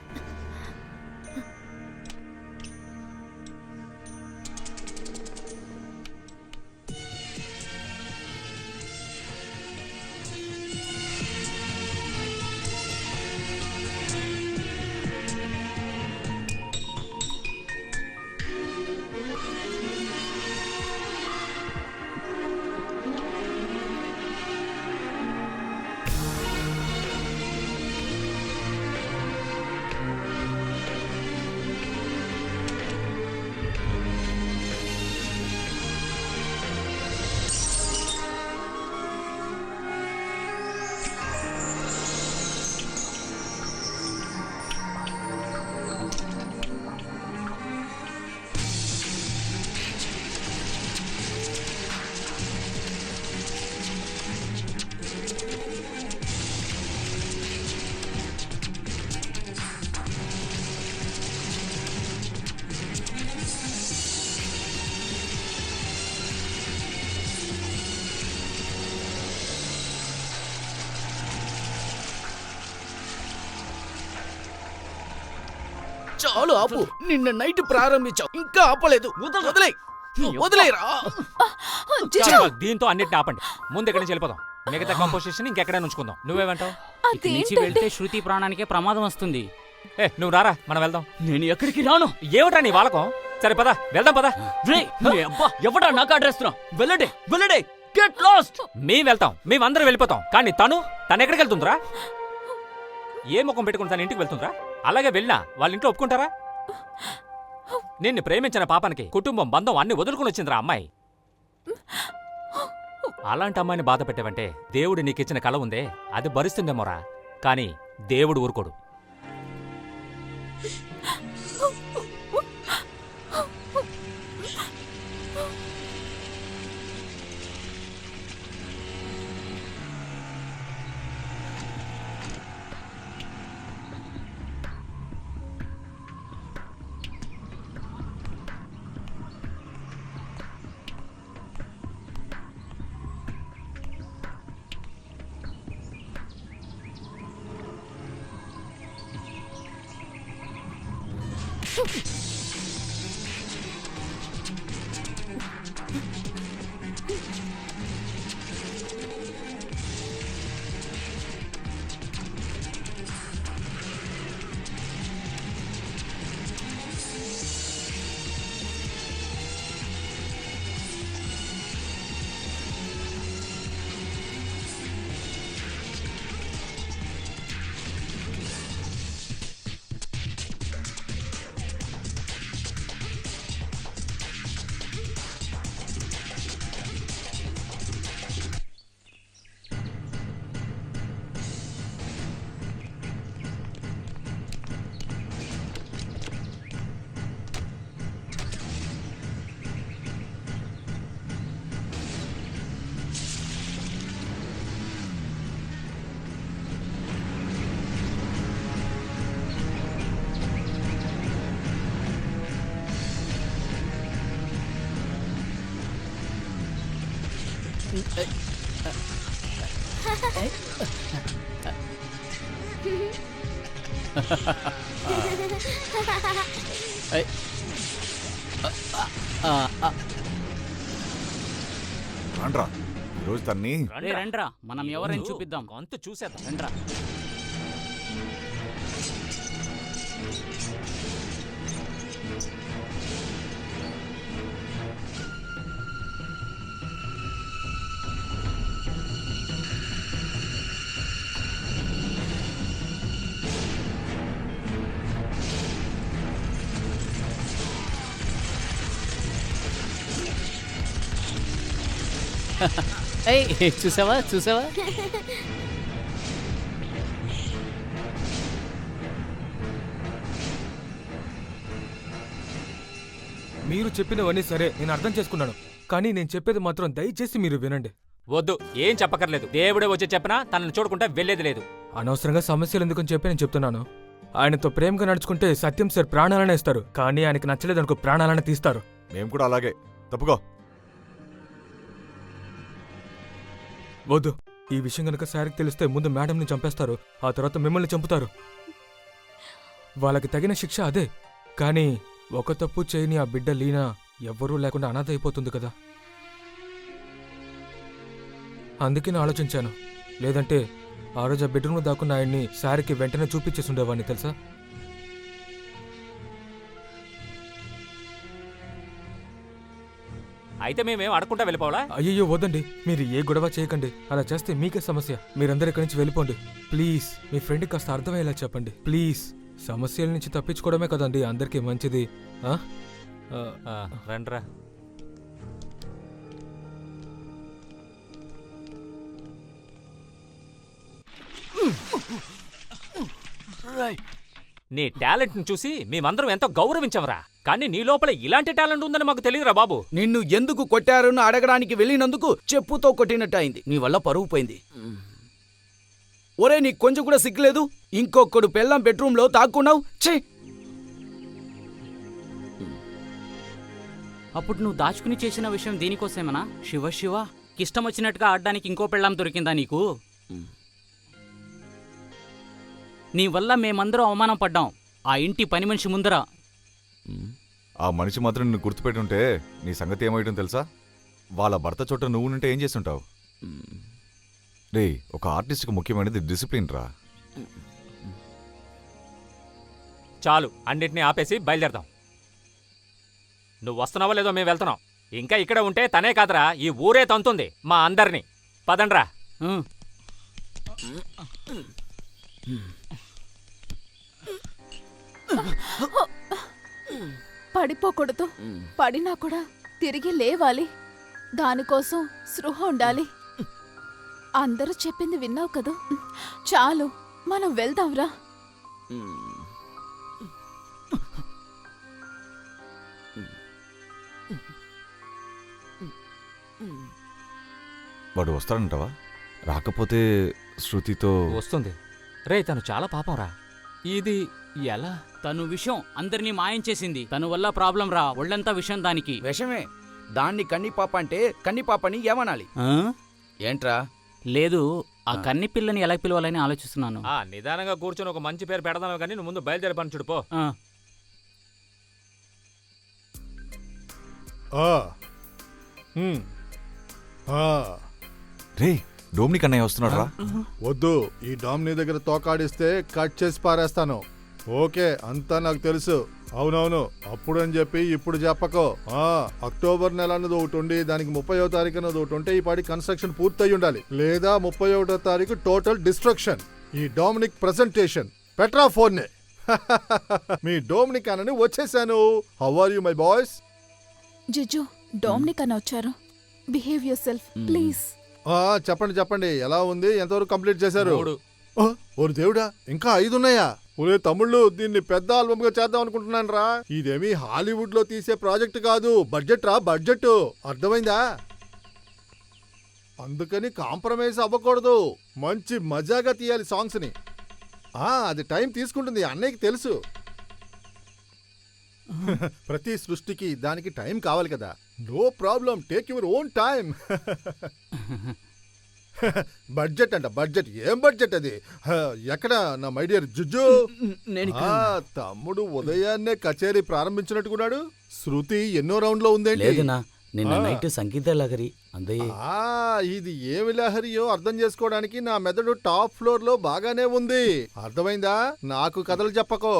చాలు ఆపు. నిన్న నైట్ ప్రారంభించావు, ఇంకా ఆపలేదు. వదిలే, వదిలేరా. దీంతో అన్నిటిని ఆపండి. ముందు ఎక్కడి నుంచి వెళ్ళిపోదాం. మిగతా కంపోజిషన్ ఇంకెక్కడైనా ఉంచుకుందాం. నువ్వేమంటావు? ఇక్కడి నుంచి వెళ్తే శృతి ప్రాణానికే ప్రమాదం వస్తుంది. నువ్వు రారా, మనం వెళ్దాం. నేను ఎక్కడికి రాను. ఏమిటా నీ వాళ్ళకం? సరే పద, వెళ్దాం పద. ఎవడా నాకు అడ్రస్తున్నావు? వెళ్ళడే, వెళ్ళడే. Get lost. మేం వెళ్తాం, మేమందరం వెళ్ళిపోతాం. కానీ తను ఎక్కడికి వెళ్తుందిరా? ఏ ముఖం పెట్టుకుని తన ఇంటికి వెళ్తుందిరా? అలాగే వెళ్ళినా వాళ్ళ ఇంట్లో ఒప్పుకుంటారా? నిన్ను ప్రేమించిన పాపానికి కుటుంబం, బంధం అన్ని వదులుకుని వచ్చిందిరా అమ్మాయి. అలాంటి అమ్మాయిని బాధ పెట్టావంటే దేవుడు నీకిచ్చిన కళ ఉందే, అది భరిస్తుందేమోరా. కానీ దేవుడు ఊరుకోడు. రండ్రా, ఈరోజు తన్ని రండ్రా, మనం ఎవరైనా చూపిద్దాం. అంత చూసేద్దాం. రండ్రా. ఏయ్, చూసావా చూసావా? మీరు చెప్పినవన్నీ సరే, నేను అర్థం చేసుకున్నాను. కానీ నేను చెప్పేది మాత్రం దయచేసి మీరు వినండి. వద్దు, ఏం చెప్పక్కర్లేదు. దేవుడే వచ్చి చెప్పినా తనని చూడకుండా వెళ్ళేది లేదు. అనవసరంగా సమస్యలు ఎందుకని చెప్పి నేను చెప్తున్నాను. ఆయనతో ప్రేమగా నడుచుకుంటే సత్యం సార్ ప్రాణాలనే ఇస్తారు, కానీ ఆయనకి నచ్చలేదనుకో ప్రాణాలనే తీస్తారు. మేము కూడా అలాగే. తప్పుకో. వద్దు, ఈ విషయం గనక సార్కి తెలిస్తే ముందు మేడంని చంపేస్తారు, ఆ తర్వాత మిమ్మల్ని చంపుతారు. వాళ్ళకి తగిన శిక్ష అదే. కానీ ఒక తప్పు చేయని ఆ బిడ్డ లీనా ఎవ్వరూ లేకుండా అనాథ అయిపోతుంది కదా. అందుకే నేను ఆలోచించాను. లేదంటే ఆ రోజు ఆ బెడ్రూమ్లో దాక్కున్న ఆయన్ని సార్కి వెంటనే చూపించేసి ఉండేవాడిని తెలుసా. అయితే మేమేం అడగకుండా వెళ్ళిపోవాలా? అయ్యయ్యో వద్దండి, మీరు ఏ గొడవ చేయకండి. అలా చేస్తే మీకే సమస్య. మీరందరూ ఇక్కడి నుంచి వెళ్ళిపోండి ప్లీజ్. మీ ఫ్రెండ్కి కాస్త అర్థమయ్యేలా చెప్పండి ప్లీజ్. సమస్యల నుంచి తప్పించుకోవడమే కదండి అందరికీ మంచిది. రండ్రా. నీ టాలెంట్ ని చూసి మేమందరం ఎంతో గౌరవించవరా, కానీ నీ లోపల ఇలాంటి టాలెంట్ ఉందని మాకు తెలియదురా బాబు. నిన్ను ఎందుకు కొట్టారని అడగడానికి వెళ్ళినందుకు చెప్పుతో కొట్టినట్టు అయింది. నీ వల్ల పరువు పోయింది. ఒరే, నీకు కొంచెం కూడా సిగ్గులేదు? ఇంకొకడు పెళ్ళాం బెడ్రూమ్లో తాక్కున్నావు. ఛీ! అప్పుడు నువ్వు దాచుకుని చేసిన విషయం దీనికోసమేనా? శివ శివ, ఇష్టం వచ్చినట్టుగా ఆడడానికి ఇంకో పెళ్ళాం దొరికిందా నీకు? నీ వల్ల మేమందరం అవమానం పడ్డాం ఆ ఇంటి పని మనిషి ముందర. ఆ మనిషి మాత్రం నిన్ను గుర్తుపెట్టుంటే నీ సంగతి ఏమైటం తెలుసా? వాళ్ళ భర్త చోట నువ్వు నుంటే ఏం చేస్తుంటావు? రే, ఒక ఆర్టిస్ట్కి ముఖ్యమైనది డిసిప్లిన్ రా. చాలు, అన్నిటినీ ఆపేసి బయలుదేరదాం. నువ్వు వస్తున్నావో లేదో మేము వెళ్తున్నాం. ఇంకా ఇక్కడ ఉంటే తనే కాదురా, ఈ ఊరే తంతుంది మా అందరినీ. పదండ్రా. పడిపోకూడదు. పడినా కూడా తిరిగి లేవాలి. దానికోసం స్పృహ ఉండాలి. అందరూ చెప్పింది విన్నావు కదా. చాలు, మనం వెళ్దాంరా. వాడు వస్తాడంటావా? రాకపోతే శృతితో వస్తుంది. రే, తను చాలా పాపం రా. ఇది ఎలా? తను విషయం అందరినీ మాయం చేసింది. తను వల్ల ప్రాబ్లం రా, ఒళ్ళంతా విషయం దానికి. విషమే. దాన్ని కన్నిపాప అంటే కన్నిపాపని ఏమనాలి? ఏంట్రా? లేదు, ఆ కన్ని పిల్లని ఎలా పిలవాలని ఆలోచిస్తున్నాను. నిదానంగా కూర్చొని ఒక మంచి పేరు పెడదాను, కానీ నువ్వు ముందు బయలుదేరి పని చూడుపో. రే, డోమ్నిక్ అన్నయ్య వస్తున్నాడు రా. వద్దు, ఈ డామ్ నీ దగ్గర తోకాడిస్తే కట్ చేసి పారేస్తాను. ఓకే, అంతా నాకు తెలుసు. అవునవును, అప్పుడు అని చెప్పి ఇప్పుడు చెప్పకో. అక్టోబర్ నెల అన్నది ఒకటి ఉండి దానికి 30వ తారీఖు అన్నది ఒకటి ఉంటే ఈ పాటి కన్స్ట్రక్షన్ పూర్తయి ఉండాలి. లేదా 31వ తారీఖు టోటల్ డిస్ట్రక్షన్. ఈ డోమినిక్ ప్రెజెంటేషన్ పెట్రా ఫోన్. మీ డోమినిక్ అన్నని వచ్చేసాను. How are you my boys? Jiju, Dominic అన్న వచ్చారు. Behave yourself please. చెప్పండి చెప్పండి, ఎలా ఉంది? ఎంతవరకు కంప్లీట్ చేశారు? ఓరు దేవుడా, ఇంకా 5 ఉన్నాయా? ఒరే తమ్ముళ్ళు, దీన్ని పెద్ద ఆల్బమ్ గా చేద్దాం అనుకుంటున్నాను రా. ఇదేమీ హాలీవుడ్ లో తీసే ప్రాజెక్ట్ కాదు, బడ్జెట్ రా, బడ్జెట్. అర్థమైందా? అందుకని కాంప్రమైజ్ అవ్వకూడదు. మంచి మజాగా తీయాలి సాంగ్స్ ని. అది టైం తీసుకుంటుంది, అన్నయ్యకి తెలుసు. ప్రతి సృష్టికి దానికి టైం కావాలి కదా. No problem, take your own time. Budget అంట, బడ్జెట్. ఏం బడ్జెట్ అది? ఎక్కడ నా మై డియర్ జుజ్జు? తమ్ముడు ఉదయాన్నే కచేరీ ప్రారంభించినట్టుకున్నాడు. శృతి ఎన్నో రౌండ్ లో ఉందేంటి? నిన్న నైట్ సంగీత లహరి అందే. ఇది ఏమి లహరియో అర్థం చేసుకోవడానికి నా మెదడు టాప్ ఫ్లోర్ లో బాగానే ఉంది. అర్థమైందా? నాకు కథలు చెప్పకో.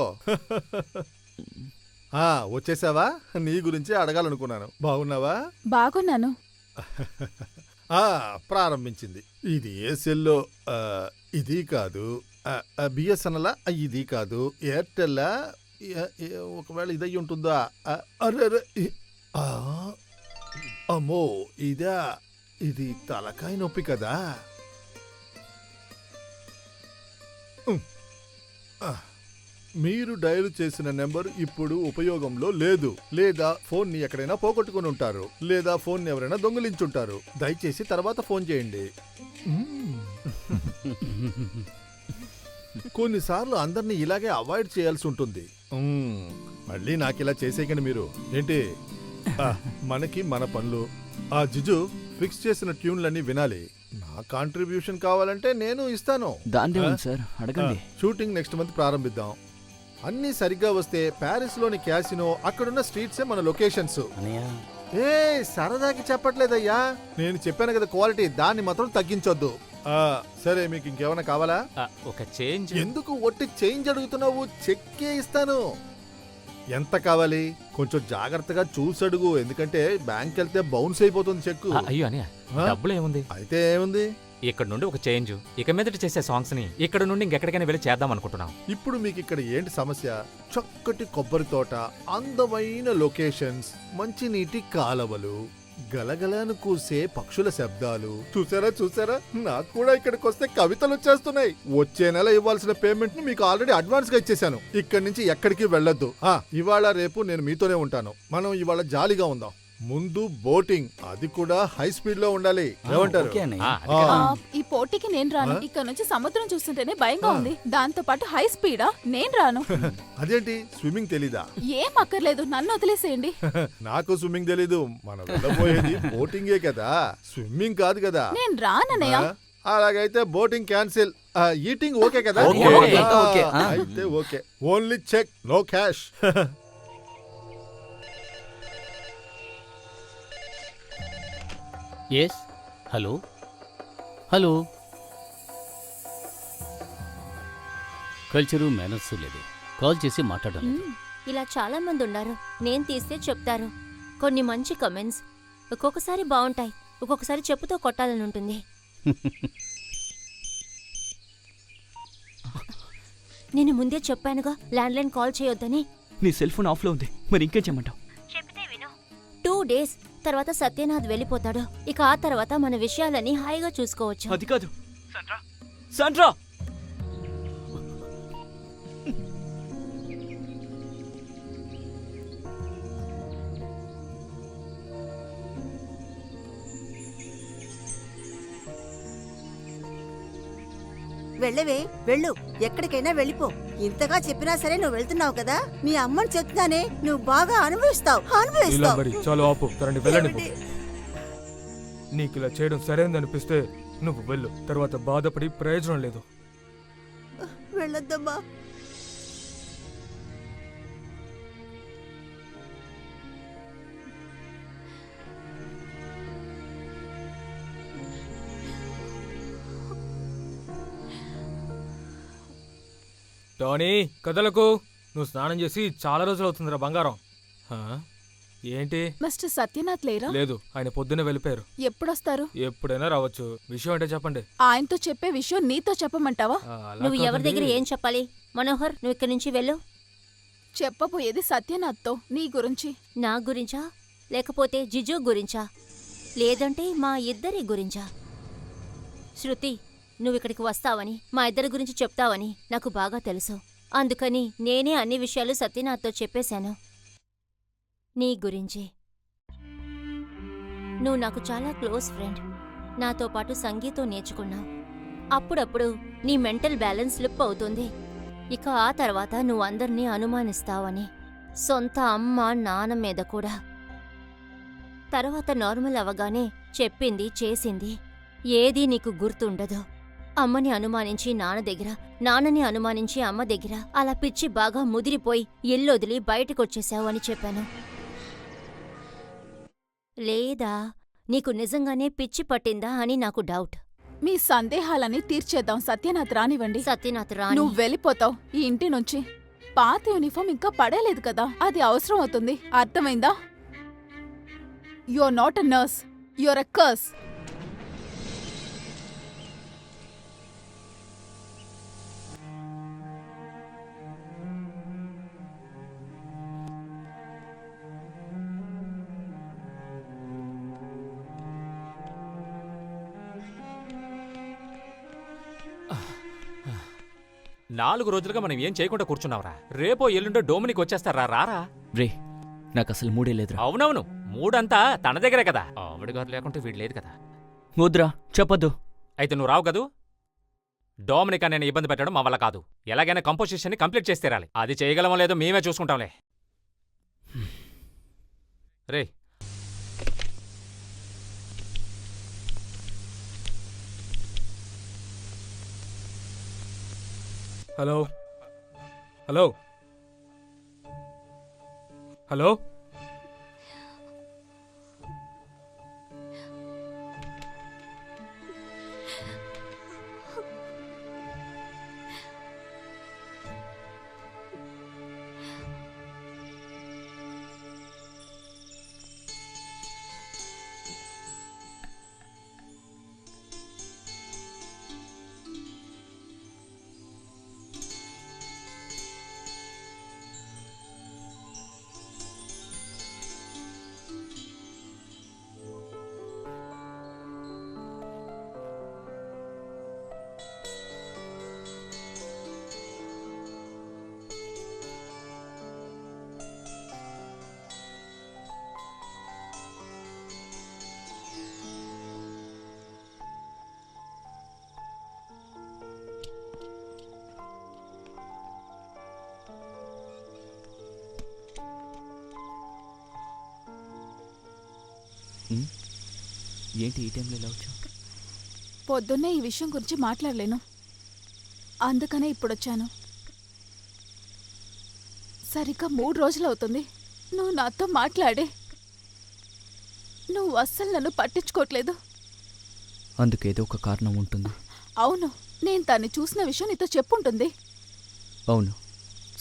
వచ్చేసావా? నీ గురించి అడగాలనుకున్నాను. బాగున్నావా? బాగున్నాను. ప్రారంభించింది. ఇది ఏ సెల్లో? ఇది కాదు. బిఎస్ఎన్ఎల్? ఇది కాదు. ఎయిర్టెల్? ఒకవేళ ఇదయ్యి ఉంటుందా? అరే, అమ్మో, ఇదా? ఇది తలకాయ నొప్పి కదా. మీరు డయల్ చేసిన నెంబర్ ఇప్పుడు ఉపయోగంలో లేదు, లేదా ఫోన్ ని ఎక్కడైనా పోగొట్టుకుని ఉంటారు, లేదా ఫోన్ ని ఎవరైనా దొంగిలించుంటారు. దయచేసి తర్వాత ఫోన్ చేయండి. కొన్నిసార్లు అందరినీ ఇలాగే అవాయిడ్ చేయాల్సి ఉంటుంది. మళ్ళీ నాకు ఇలా చేసేయకండి మీరు. ఏంటి మనకి మన పనులు. ఆ జిజు ఫిక్స్ చేసిన ట్యూన్లన్నీ వినాలి. నా కాంట్రిబ్యూషన్ కావాలంటే నేను ఇస్తాను. దాందే ఉంది సార్, అడగండి. షూటింగ్ నెక్స్ట్ మంత్ ప్రారంభిద్దాం. అన్నీ సరిగ్గా వస్తే ప్యారిస్ లోని క్యాసినో, అక్కడున్న స్ట్రీట్సే మన లొకేషన్స్. ఏ సరదాకి చెప్పట్లేదయ్యా, నేను చెప్పాను కదా క్వాలిటీ, దాన్ని మాత్రం తగ్గించొద్దు. సరే, మీకు ఇంకేమైనా కావాలా? ఒక చేంజ్. ఎందుకు ఒట్టి చేంజ్ అడుగుతున్నావు? చెక్కే ఇస్తాను. ఎంత కావాలి? కొంచెం జాగ్రత్తగా చూసి అడుగు, ఎందుకంటే బ్యాంక్ వెళ్తే బౌన్స్ అయిపోతుంది చెక్కు. అయ్యో అని డబ్బులు ఏముంది? అయితే ఏముంది, ఇక్కడ నుండి ఒక చేంజ్. ఇక మీదట చేసే సాంగ్స్ ని ఇక్కడ నుండి ఇంకెక్కడికైనా వెళ్ళి చేద్దాం అనుకుంటున్నాం. ఇప్పుడు మీకు ఇక్కడ ఏంటి సమస్య? చక్కటి కొబ్బరి తోట, అందమైన లొకేషన్స్, మంచినీటి కాలవలు, గలగలాను కూసే పక్షుల శబ్దాలు. చూసారా, నాకు కూడా ఇక్కడికి వస్తే కవితలు వచ్చేస్తున్నాయి. వచ్చే నెల ఇవ్వాల్సిన పేమెంట్ ని మీకు ఆల్రెడీ అడ్వాన్స్ గా ఇచ్చేసాను. ఇక్కడి నుంచి ఎక్కడికి వెళ్ళొద్దు. ఇవాళ రేపు నేను మీతోనే ఉంటాను. మనం ఇవాళ జాలీగా ఉందాం. ముందు బోటింగ్, అది కూడా హై స్పీడ్ లో ఉండాలి. ఏమంటారు? ఈ పోటీకి నేను రాను. ఇక్కడ నుంచి సముద్రం చూస్తుంటేనే భయంగా ఉంది, దాంతో పాటు హై స్పీడా? నేను రాను. అదేంటి, స్విమ్మింగ్ తెలీదా? ఏం అక్కర్లేదు, నన్ను వదిలేసేయండి. నాకు స్విమ్మింగ్ తెలీదు. మనం వెళ్ళబోయేది బోటింగే కదా, స్విమ్మింగ్ కాదు కదా. నేను రానన్నయ్య. అలాగైతే బోటింగ్ క్యాన్సిల్. ఈటింగ్ ఓకే కదా? అయితే okay. Only check, no cash. Yes, hello hello. Culture manners లేదు, కాల్ చేసి మాట్లాడాలి. ఇలా చాలా మంది ఉన్నారు, నేను తీస్తే చెప్తారు. కొన్ని మంచి కమెంట్స్ ఒక్కొక్కసారి బాగుంటాయి, ఒక్కొక్కసారి చెప్పుతో కొట్టాలని ఉంటుంది. నేను ముందే చెప్పానుగా ల్యాండ్లైన్ కాల్ చేయొద్దని. నీ సెల్ ఫోన్ ఆఫ్లో ఉంది, మరి ఇంకేం చేయమంటావు? 2 days తర్వాత సత్యనాథ్ వెళ్ళిపోతాడు. ఇక ఆ తర్వాత మన విషయాలని హాయిగా చూసుకోవచ్చు. అది కాదు సాండ్రా. వెళ్ళవే, వెళ్ళు, ఎక్కడికైనా వెళ్ళిపో. ఇంతగా చెప్పినా సరే నువ్వు వెళ్తున్నావు కదా, నీ అమ్మని చెప్తున్నానే, నువ్వు బాగా అనుభవిస్తావు. చాలు ఆపు, తరండి, వెళ్ళండి. నీకు ఇలా చేయడం సరైనదనిపిస్తే నువ్వు వెళ్ళు, తర్వాత బాధపడి ప్రయోజనం లేదు. వెళ్ళొద్దమ్మా. టోనీ, కదలకు. నువ్వు స్నానం చేసి చాలా రోజులు అవుతుందిరా బంగారం. ఏంటి? మిస్టర్ సత్యనాథ్ లేరా? లేదు, ఆయన పొద్దున్నే వెళ్ళిపోయారు. ఎప్పుడొస్తారు? ఎప్పుడైనా రావచ్చు. విషయం అంటే చెప్పండి. ఆయనతో చెప్పే విషయం నీతో చెప్పమంటావా? నువ్వు ఎవరి దగ్గర ఏం చెప్పాలి? మనోహర్, నువ్వు ఇక్కడి నుంచి వెళ్ళు. చెప్పబోయేది సత్యనాథ్తో నీ గురించి. నా గురించా, లేకపోతే జిజు గురించా, లేదంటే మా ఇద్దరి గురించా? శృతి, నువ్విక్కడికి వస్తావని, మా ఇద్దరి గురించి చెప్తావని నాకు బాగా తెలుసు. అందుకని నేనే అన్ని విషయాలు సత్యనాథ్తో చెప్పేశాను. నీ గురించి. నువ్వు నాకు చాలా క్లోజ్ ఫ్రెండ్. నాతో పాటు సంగీతం నేర్చుకున్నావు. అప్పుడప్పుడు నీ మెంటల్ బ్యాలెన్స్ స్లిప్ అవుతుంది. ఇక ఆ తర్వాత నువ్వు అందర్నీ అనుమానిస్తావని, సొంత అమ్మ నాన్న మీద కూడా. తర్వాత నార్మల్ అవగానే చెప్పింది చేసింది ఏదీ నీకు గుర్తుండదు. అమ్మని అనుమానించి నాన్న దగ్గర, నాన్నని అనుమానించి అమ్మ దగ్గర, అలా పిచ్చి బాగా ముదిరిపోయి ఇల్లొదిలి బయటకొచ్చేశావు అని చెప్పాను. లేదా నీకు నిజంగానే పిచ్చి పట్టిందా అని నాకు డౌట్. మీ సందేహాలని తీర్చేద్దాం. సత్యనాథ్ రానివ్వండి. సత్యనాథ్ రాని. నువ్వు వెళ్ళిపోతావు ఈ ఇంటి నుంచి. పాత యూనిఫామ్ ఇంకా పడేలేదు కదా, అది అవసరం అవుతుంది. అర్థమైందా? You are not a nurse, you are a curse. 4 రోజులుగా మనం ఏం చేయకుండా కూర్చున్నావురా. రేపో ఎల్లుండో డోమినికి వచ్చేస్తారా. రారా. రే నాకు అసలు మూడే లేదురా. అవునవును, మూడంతా తన దగ్గరే కదా. ఆవిడ గారు లేకుంటే వీడు లేదు కదా. వద్దురా చెప్పొద్దు. అయితే నువ్వు రావు కదూ. డోమినిక్ నేను ఇబ్బంది పెట్టడం మా వల్ల కాదు. ఎలాగైనా కంపోజిషన్ని కంప్లీట్ చేసి తీరాలి. అది చేయగలమో లేదో మేమే చూసుకుంటాంలే. రే హలో హలో హలో ఏంటి ఈ టైంలో ఇలా వచ్చావు? పొద్దున్నే ఈ విషయం గురించి మాట్లాడలేను, అందుకనే ఇప్పుడొచ్చాను. సరిగ్గా 3 రోజులవుతుంది నువ్వు నాతో మాట్లాడే. నువ్వు అస్సలు నన్ను పట్టించుకోవట్లేదు. అందుకేదో ఒక కారణం ఉంటుంది. అవును, నేను తన్ని చూసిన విషయం నీతో చెప్పుంటుంది. అవును,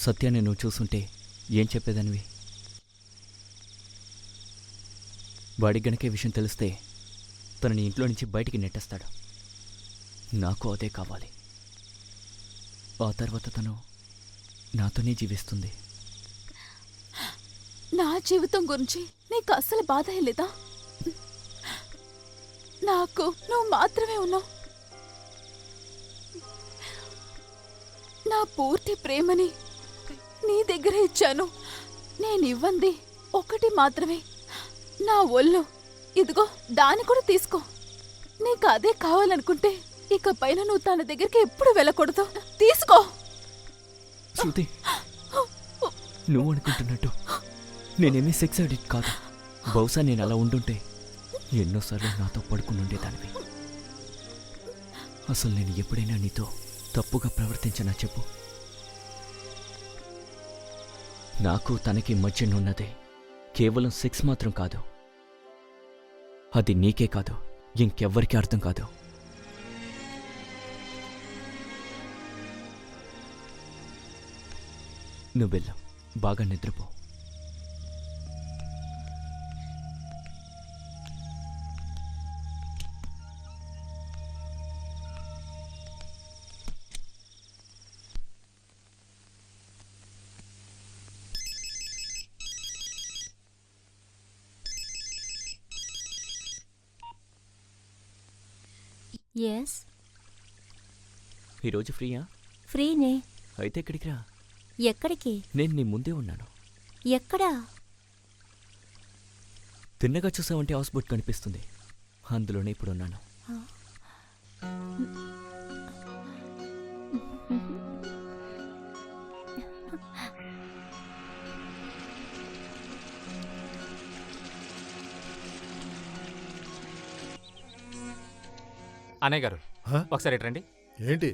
సత్యాన్ని నువ్వు చూసుంటే ఏం చెప్పేదానివి? వాడికి గనకే విషయం తెలిస్తే తనని ఇంట్లో నుంచి బయటికి నెట్టేస్తాడు. నాకు అదే కావాలి. ఆ తర్వాత తను నాతోనే జీవిస్తుంది. నా జీవితం గురించి నీకు అస్సలు బాధ లేదా? నాకు నువ్వు మాత్రమే ఉన్నావు. నా పూర్తి ప్రేమని నీ దగ్గరే ఇచ్చాను. నేనివ్వంది ఒకటి మాత్రమే, నా ఒళ్ళు. ఇదిగో దాన్ని కూడా తీసుకో. నీకు అదే కావాలనుకుంటే ఇక పైన నువ్వు తన దగ్గరికి ఎప్పుడు వెళ్ళకూడదు. తీసుకో. శృతి, నువ్వు అనుకుంటున్నట్టు నేనేమీ సెక్స్ అడిక్ట్ కాదు. బహుశా నేను అలా ఉండుంటే ఎన్నోసార్లు నాతో పడుకుని ఉండేదానివి. అసలు నేను ఎప్పుడైనా నీతో తప్పుగా ప్రవర్తించనా చెప్పు? నాకు తనకి మధ్యనున్నదే కేవలం సెక్స్ మాత్రం కాదు. అది నీకే కాదు, ఇంకెవ్వరికీ అర్థం కాదు. నువ్వెళ్ళు, బాగా నిద్రపో. ఎస్, ఈరోజు ఫ్రీయా? ఫ్రీనే. అయితే ఇక్కడికి రా. ఎక్కడికి? నేను నీ ముందే ఉన్నాను. ఎక్కడా? తిన్నగా చూసావంటే హౌస్ బోట్ కనిపిస్తుంది, అందులోనే ఇప్పుడు ఉన్నాను. అన్నయ్య గారు ఒకసారి ఇటు రండి. ఏంటి?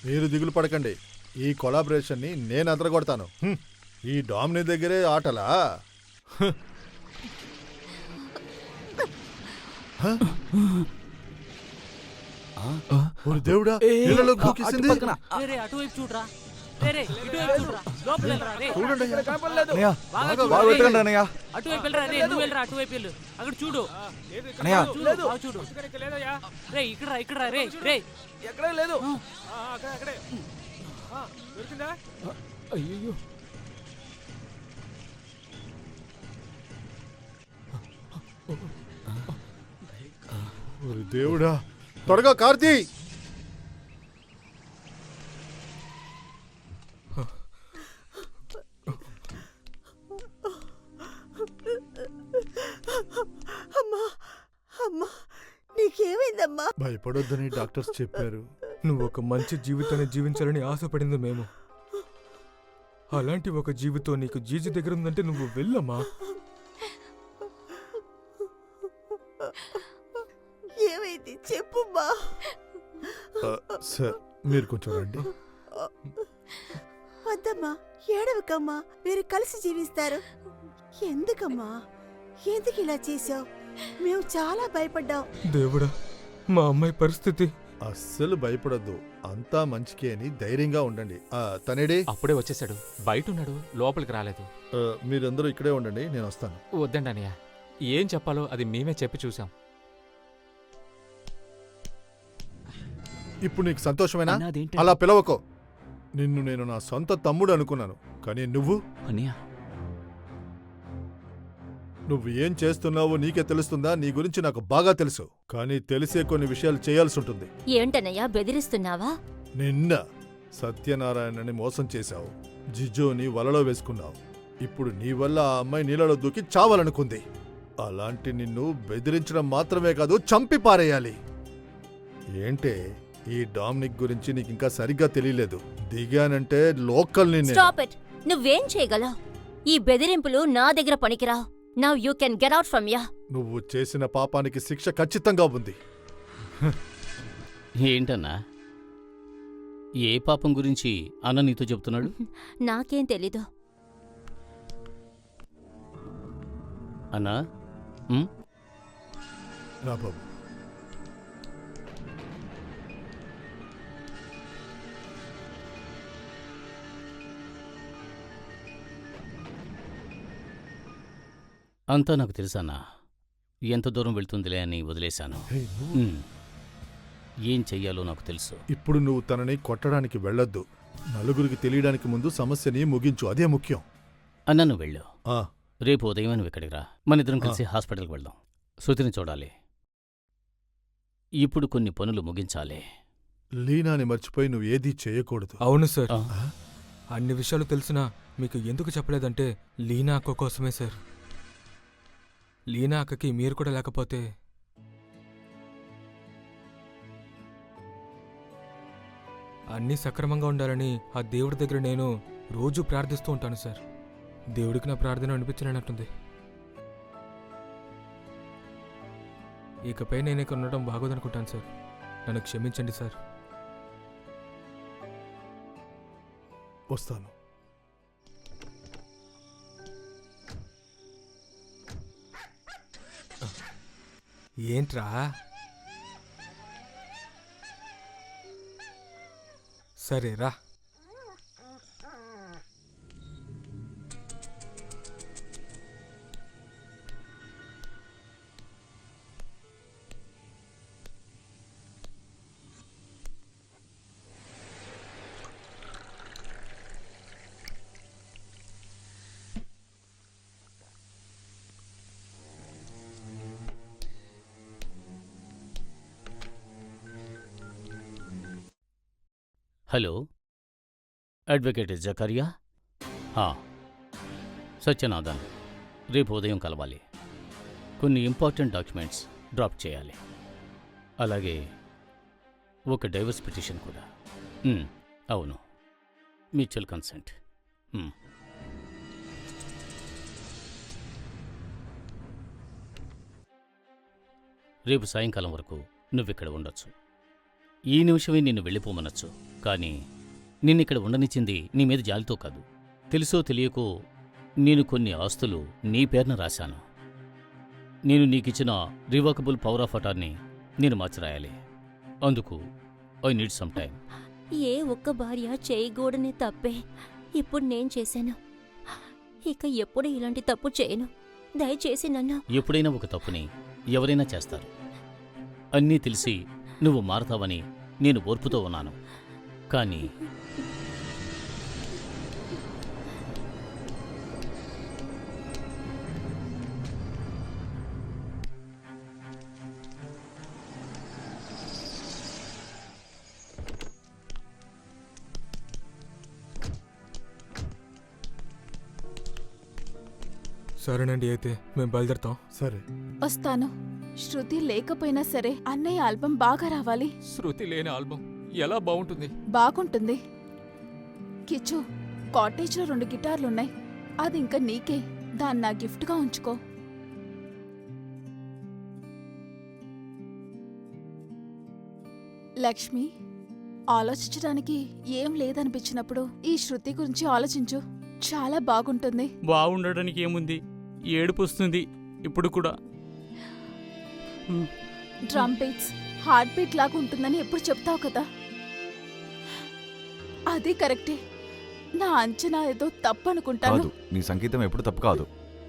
మీరు దిగులు పడకండి, ఈ కొలాబరేషన్ని నేను అదరగొడతాను. ఈ డామినీ దగ్గరే ఆటలా? దేవుడా, అటువైపు చూడరా. రే, రే, ఇటువైపు చూడురా. లోపలికి వెళ్ళరా, రే. చూడండి ఇక్కడ కనపడలేదు. అన్నయ్య బాగా బాగా చూడు, వెతకండి అన్నయ్య. అటువైపు వెళ్ళరా, రే, నువ్వు వెళ్ళరా, అటువైపు వెళ్ళు. అక్కడ చూడు, అన్నయ్య చూడు, బాగా చూడు. రే, ఇక్కడ రే, రే. ఎక్కడే లేదు. అయ్యో ఓరి దేవుడా, త్వరగా కార్తీ! అమ్మా అమ్మా నీకేమైందమ్మా? భయపడొద్దని డాక్టర్స్ చెప్పారు. నువ్వు ఒక మంచి జీవితాన్ని జీవించాలని ఆశపడింది మేము. అలాంటి ఒక జీవితం నీకు జీజీ దగ్గర ఉందంటే నువ్వు వెళ్ళమ్మా. ఏమైంది చెప్పుమ్మా. సార్ మీరు కొంచెం రండి. వద్దమ్మా, ఏడవకమ్మా, మీరు కలిసి జీవిస్తారు. ఎందుకమ్మా, ఎందుకు ఇలా చేసావు? మేము చాలా భయపడ్డాం. దేవుడా, మా అమ్మాయి పరిస్థితి. అస్సలు భయపడొద్దు, అంతా మంచికే అని ధైర్యంగా ఉండండి. తనేడే? అప్పుడే వచ్చేసాడు, బయట ఉన్నాడు, లోపలికి రాలేదు. మీరందరూ ఇక్కడే ఉండండి, నేను వస్తాను. వద్దండి అన్నయ్య, ఏం చెప్పాలో అది మేమే చెప్పి చూసాం. ఇప్పుడు నీకు సంతోషమేనా? అన్నా, అదేంటి? అలా పిలవకో. నిన్ను నేను నా సొంత తమ్ముడు అనుకున్నాను, కానీ నువ్వు అన్నయ్య, నువ్వు ఏం చేస్తున్నావో నీకే తెలుస్తుందా? నీ గురించి నాకు బాగా తెలుసు, కానీ తెలిసే కొన్ని విషయాలు చేయాల్సి ఉంటుంది. ఏంటన్నయ్యా, బెదిరిస్తున్నావా? నిన్న సత్యనారాయణని మోసం చేశావు, జిజోని వలలో వేసుకున్నావు. ఇప్పుడు నీ వల్ల ఆ అమ్మాయి నీళ్ళలో దూకి చావాలనుకుంది. అలాంటి నిన్ను బెదిరించడం మాత్రమే కాదు, చంపి పారేయాలి. ఏంటే, ఈ డామినిక్ గురించి నీకింకా సరిగ్గా తెలియలేదు. దిగానంటే లోకల్ని నేను. Stop it. నువ్వేం చేయగలవు? ఈ బెదిరింపులు నా దగ్గర పనికిరా. Now you can get out from ya. నువ్వు చేసిన పాపానికి శిక్ష ఖచ్చితంగా ఉంది. ఏంటన్నా, ఏ పాపం గురించి అన్న నీతో చెప్తున్నాడు? నాకేం తెలీదు. అన్నా, రా బాబు. అంతా నాకు తెలుసన్నా. ఎంత దూరం వెళ్తుందిలే అని వదిలేశాను. ఏం చెయ్యాలో నాకు తెలుసు. ఇప్పుడు నువ్వు తనని కొట్టడానికి వెళ్ళొద్దు. నలుగురికి తెలియడానికి ముందు సమస్యని ముగించు, అదే ముఖ్యం. అన్నా, నువ్వు వెళ్ళు. ఆ రేపు ఉదయం నువ్వు ఇక్కడికి రా. మనిద్దరం కలిసి హాస్పిటల్కి వెళ్దాం. శృతిని చూడాలి. ఇప్పుడు కొన్ని పనులు ముగించాలి. లీనాని మర్చిపోయి నువ్వు ఏదీ చేయకూడదు. అవును సార్. అన్ని విషయాలు తెలిసినా మీకు ఎందుకు చెప్పలేదంటే లీనా అక్క కోసమే సార్. లీనా అక్కకి మీరు కూడా లేకపోతే అన్నీ సక్రమంగా ఉండాలని ఆ దేవుడి దగ్గర నేను రోజూ ప్రార్థిస్తూ ఉంటాను సార్. దేవుడికి నా ప్రార్థన అనిపించలేనట్టుంది. ఇకపై నేను ఇక్కడ ఉండటం బాగోదనుకుంటాను సార్. నన్ను క్షమించండి సార్. వస్తాను. ఏంట్రా? సరే రా. Hello, advocate Zechariah? సత్యనాథన్, రేపు ఉదయం కలవాలి. కొన్ని ఇంపార్టెంట్ డాక్యుమెంట్స్ డ్రాప్ చేయాలి. అలాగే ఒక డైవర్స్ పిటిషన్ కూడా. అవును, మ్యూచువల్ కన్సెంట్. రేపు సాయంకాలం వరకు నువ్విక్కడ ఉండొచ్చు. ఈ నిమిషమే నిన్ను వెళ్ళిపోమనొచ్చు. కానీ నిన్నిక్కడ ఉండనిచ్చింది నీ మీద జాలితో కాదు. తెలుసో తెలియకో నేను కొన్ని ఆస్తులు నీ పేరున రాశాను. నేను నీకిచ్చిన రివోకబుల్ పవర్ ఆఫ్ అటార్నీ నేను మార్చిరాయాలి. అందుకు ఐ నీడ్ సమ్ టైం. ఏ ఒక్క భార్య చేయకూడని తప్పే ఇప్పుడు నేను చేశాను. ఇక ఎప్పుడు ఇలాంటి తప్పు చేయను. దయచేసి నన్ను. ఎప్పుడైనా ఒక తప్పుని ఎవరైనా చేస్తారు. అన్నీ తెలిసి నువ్వు మారతావని నేను ఓర్పుతో ఉన్నాను. కానీ సరేనండి, అయితే మేము బయలుదేరుతాం. సరే. వస్తాను. శృతి లేకపోయినా సరే అన్నయ్య ఆల్బమ్ బాగా రావాలి. శృతి లేని ఆల్బమ్ ఎలా బాగుంటుంది? బాగుంటుంది. కిచ్చు, కాటేజ్లో 2 గిటార్లున్నాయి. అది ఇంకా నీకే. దాన్ని నా గిఫ్ట్గా ఉంచుకో. లక్ష్మి, ఆలోచించడానికి ఏం లేదనిపించినప్పుడు ఈ శృతి గురించి ఆలోచించు. చాలా బాగుంటుంది. బాగుండడానికి ఏముంది, ఏడుపు వస్తుంది ఇప్పుడు కూడా. డ్రమ్ బీట్స్ హార్ట్ బీట్ లాగా ఉంటుందని ఎప్పుడు చెప్తావు కదా. అది కరెక్టే. నా అంచనా ఏదో తప్పు అనుకుంటాను. కాదు, నీ సంగీతం ఎప్పుడు తప్పు కాదు.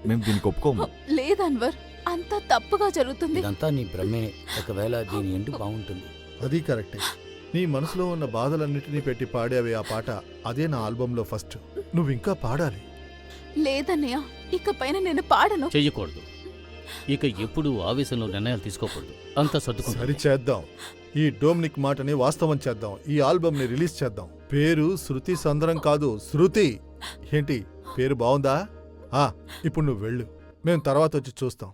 మేము దీనికి ఒప్పుకోము. లేదన్వర్, అంతా తప్పుగా జరుగుతుంది. ఇదంతా నీ భ్రమే. ఒకవేళ దీని ఎండు బాగుంటుంది. అది కరెక్టే. నీ మనసులో ఉన్న బాధలన్నిటినీ పెట్టి పాడేవి ఆ పాట. అదే నా ఆల్బంలో ఫస్ట్. నువ్వింకా పాడాలి. లేదన్నయ్య, ఇకపైన నేను పాడను. చెయ్యకూడదు. ఇక ఎప్పుడూ ఆవేశంలో నిర్ణయాలు తీసుకోకూడదు. అంతా సర్దుకుంటుంది. సరి చేద్దాం. ఈ డోమ్నిక్ మాటని వాస్తవం చేద్దాం. ఈ ఆల్బమ్ ని రిలీజ్ చేద్దాం. పేరు శృతి సందరం కాదు, శృతి. ఏంటి పేరు బావుందా? ఇప్పుడు నువ్వు వెళ్ళు, మేము తర్వాత వచ్చి చూస్తాం.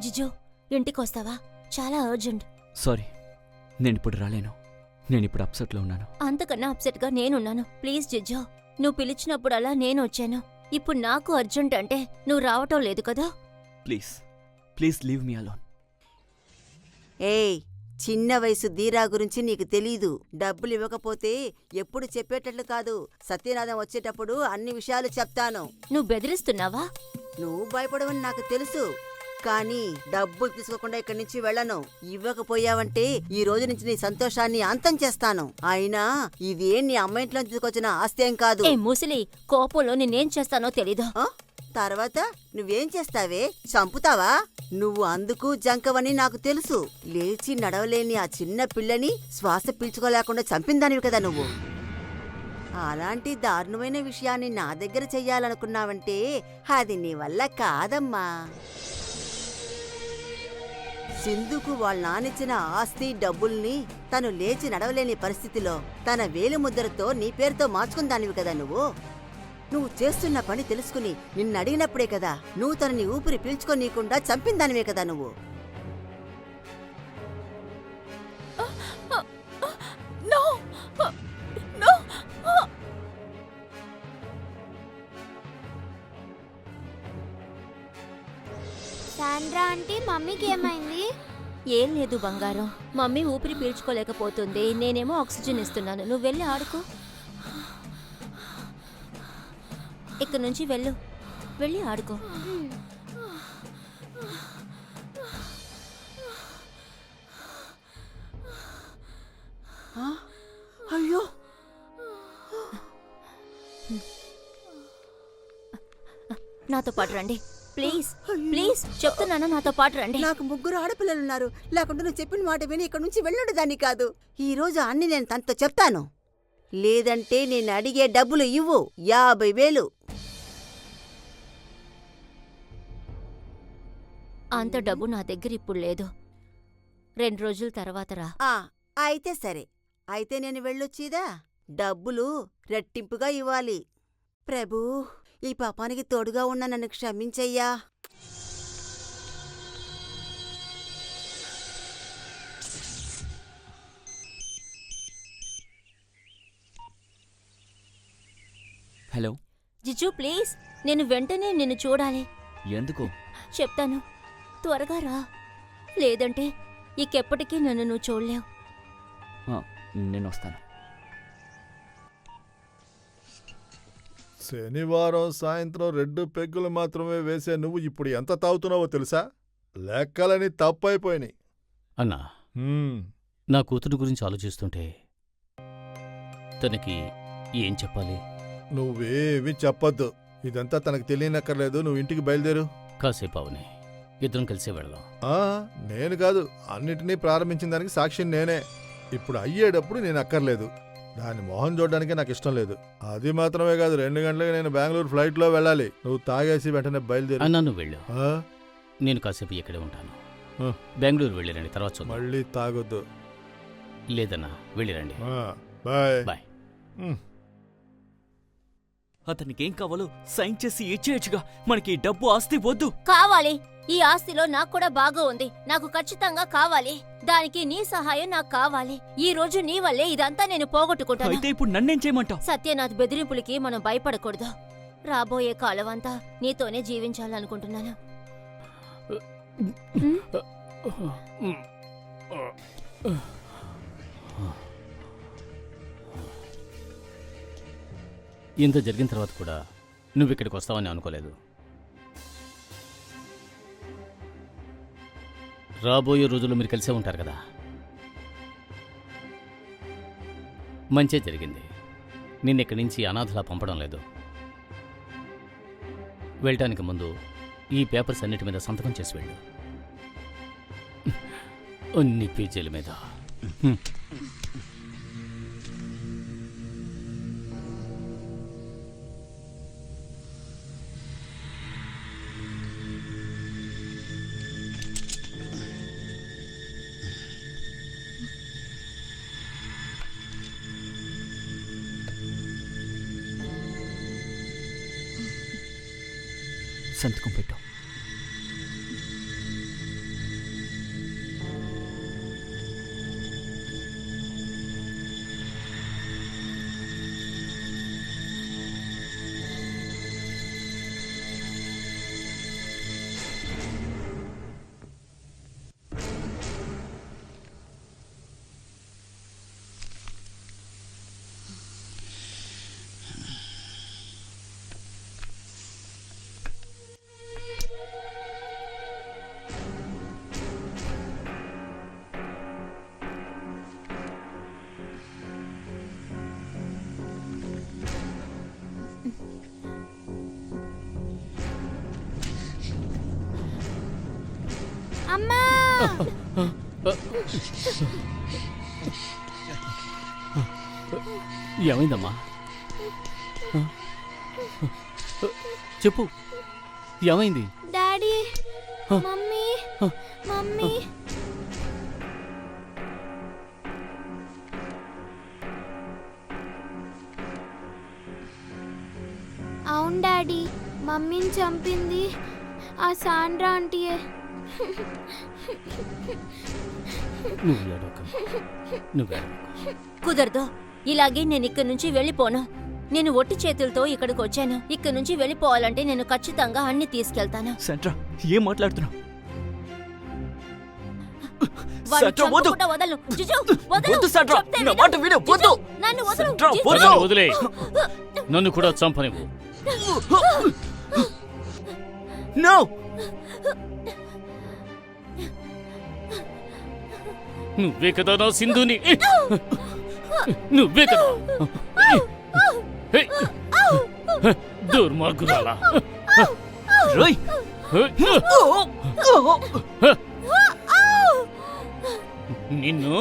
జిజో, ఇంటికొస్తావా? చాలా అర్జెంట్. సారీ, నేనిప్పుడు రాలేను. నేనిప్పుడు అప్సెట్లో ఉన్నాను. అంతకన్నా అప్సెట్గా నేనున్నాను. ప్లీజ్ జిజో, నువ్వు పిలిచినప్పుడలా నేను వచ్చాను. ఇప్పుడు నాకు అర్జెంట్ అంటే నువ్వు రావటం లేదు కదా. Please please leave me alone. ఏయ్, చిన్న వయసు ధీరా గురించి నీకు తెలీదు. డబ్బులు ఇవ్వకపోతే ఎప్పుడు చెప్పేటట్లు కాదు. సత్యనాథం వచ్చేటప్పుడు అన్ని విషయాలు చెప్తాను. నువ్వు బెదిరిస్తున్నావా? నువ్వు భయపడవని నాకు తెలుసు, కానీ డబ్బులు తీసుకోకుండా ఇక్కడి నుంచి వెళ్ళను. ఇవ్వకపోయావంటే ఈ రోజు నుంచి నీ సంతోషాన్ని అంతం చేస్తాను. అయినా ఇదేం నీ అమ్మ ఇంట్లో తీసుకొచ్చిన ఆస్తేం కాదు. ఏ ముసలి, కోపంలో నేనేం చేస్తానో తెలీదు. తర్వాత నువ్వేం చేస్తావే? చంపుతావా? నువ్వు అందుకు జంకవని నాకు తెలుసు. లేచి నడవలేని ఆ చిన్న పిల్లని శ్వాస పీల్చుకోలేకుండా చంపిందానివి కదా నువ్వు. అలాంటి దారుణమైన విషయాన్ని నా దగ్గర చెయ్యాలనుకున్నావంటే అది నీ వల్ల కాదమ్మా. సింధుకు వాళ్ళ నానిచ్చిన ఆస్తి డబ్బుల్ని తను లేచి నడవలేని పరిస్థితిలో తన వేలిముద్రతో నీ పేరుతో మార్చుకుందానివి కదా నువ్వు. నువ్వు చేస్తున్న పని తెలుసుకుని నిన్ను అడిగినప్పుడే కదా నువ్వు తనని ఊపిరి పీల్చుకోనీయకుండా చంపిందానివే కదా నువ్వు. సాండ్రా ఆంటీ, మమ్మీకి ఏమైంది? ఏం లేదు బంగారం, మమ్మీ ఊపిరి పీల్చుకోలేకపోతుంది. నేనేమో ఆక్సిజన్ ఇస్తున్నాను. నువ్వు వెళ్ళి ఆడుకో. ఇక్కడి నుంచి వెళ్ళు, వెళ్ళి ఆడుకో. అయ్యో, నాతో పాటు రండి. ప్లీజ్ ప్లీజ్ చెప్తున్నాను, నాతో పాటు రండి. నాకు 3 ఆడపిల్లలున్నారు. లేకుంటే నువ్వు చెప్పిన మాట విని ఇక్కడ నుంచి వెళ్ళుండదాన్ని కాదు. ఈ రోజు అన్ని నేను తనతో చెప్తాను. లేదంటే నేను అడిగే డబ్బులు ఇవ్వు. 50,000. అంత డబ్బు నా దగ్గర ఇప్పుడు లేదు. 2 రోజుల తర్వాత రా. అయితే సరే. అయితే నేను వెళ్ళొచ్చిదా? డబ్బులు రెట్టింపుగా ఇవ్వాలి. ప్రభూ, ఈ పాపానికి తోడుగా ఉన్న నన్ను క్షమించయ్యా. హలో. జిజు ప్లీజ్, నేను వెంటనే నిన్ను చూడాలి. ఎందుకు? చెప్తాను, త్వరగా రా, లేదంటే ఇకెప్పటికీ నన్ను నువ్వు చూడలేవు. నేను వస్తాను. శనివారం సాయంత్రం 2 పెగ్గులు మాత్రమే వేసే నువ్వు ఇప్పుడు ఎంత తాగుతున్నావో తెలుసా? లెక్కలని తప్పైపోయినాయి. అన్నా, నా కూతురు గురించి ఆలోచిస్తుంటే తనకి ఏం చెప్పాలి? నువ్వేవి చెప్పొద్దు. ఇదంతా తనకు తెలియనక్కర్లేదు. నువ్వు ఇంటికి బయలుదేరు. కాసేపు అవునే, ఇద్దరం కలిసే వెళదాం. నేను కాదు, అన్నిటినీ ప్రారంభించిన దానికి సాక్షిని నేనే. ఇప్పుడు అయ్యేటప్పుడు నేను అక్కర్లేదు. దాని మొహం చూడడానికి నాకు ఇష్టం లేదు. అది మాత్రమే కాదు, 2 గంటలకు నేను బెంగళూరు ఫ్లైట్లో వెళ్ళాలి. నువ్వు తాగేసి వెంటనే బయలుదేరు. అన్నా, నువ్వు వెళ్ళు, నేను కాసేపు ఇక్కడే ఉంటాను. బెంగళూరు వెళ్ళిరండి, తర్వాత చూద్దాం. మళ్ళీ తాగొద్దు. లేదన్నా, వెళ్ళిరండి. Bye bye. అతనికి ఏం కావాలో సైన్ చేసి ఇచ్చేయచ్చుగా. మనకి డబ్బు ఆస్తి వద్దు. కావాలి. ఈ ఆస్తిలో నాకు కూడా బాగా ఉంది. నాకు ఖచ్చితంగా కావాలి. దానికి నీ సహాయం నాకు కావాలి. ఈ రోజు నీ వల్లే ఇదంతా నేను పోగొట్టుకుంటాను. అయితే ఇప్పుడు నన్నేం చేయమంటావు? సత్యనాథ్ బెదిరింపులకి మనం భయపడకూడదు. రాబోయే కాలం అంతా నీతోనే జీవించాలనుకుంటున్నాను. ఇంత జరిగిన తర్వాత కూడా నువ్వు ఇక్కడికి వస్తావని అనుకోలేదు. రాబోయే రోజుల్లో మీరు కలిసే ఉంటారు కదా. మంచే జరిగింది. నిన్నిక్కడి నుంచి అనాథలా పంపడం లేదు. వెళ్ళటానికి ముందు ఈ పేపర్స్ అన్నిటి మీద సంతకం చేసి వెళ్ళు. అన్ని పేజీల మీద. సంతకం పెట్టు. అమ్మా! ఏమైందమ్మా? చెప్పు, ఏమైంది? Daddy, mummy, mummy. అవును డాడీ, మమ్మీని చంపింది ఆ సాండ్రా ఆంటీయే. కుదరదు. ఇలాగే నేను ఇక్కడి నుంచి వెళ్ళిపోను. నేను ఒట్టి చేతులతో ఇక్కడికి వచ్చాను. ఇక్కడి నుంచి వెళ్ళిపోవాలంటే నేను ఖచ్చితంగా అన్ని తీసుకెళ్తాను. సండ్రా, ఏం మాట్లాడుతున్నావు? వాడిని చంపకుండా వదలను. జిజు, వదలు. వద్దు సండ్రా, చెప్తే నా విను. మాట విను. వద్దు. నన్ను వదలు. సండ్రా, జిజు. వద్దు. వదిలే, నన్ను కూడా చంపనివ్వు. నో. నువ్వే కదా నా సింధుని. నువ్వే కదా. దుర్మార్గురాలా. రోయ్, నిన్ను.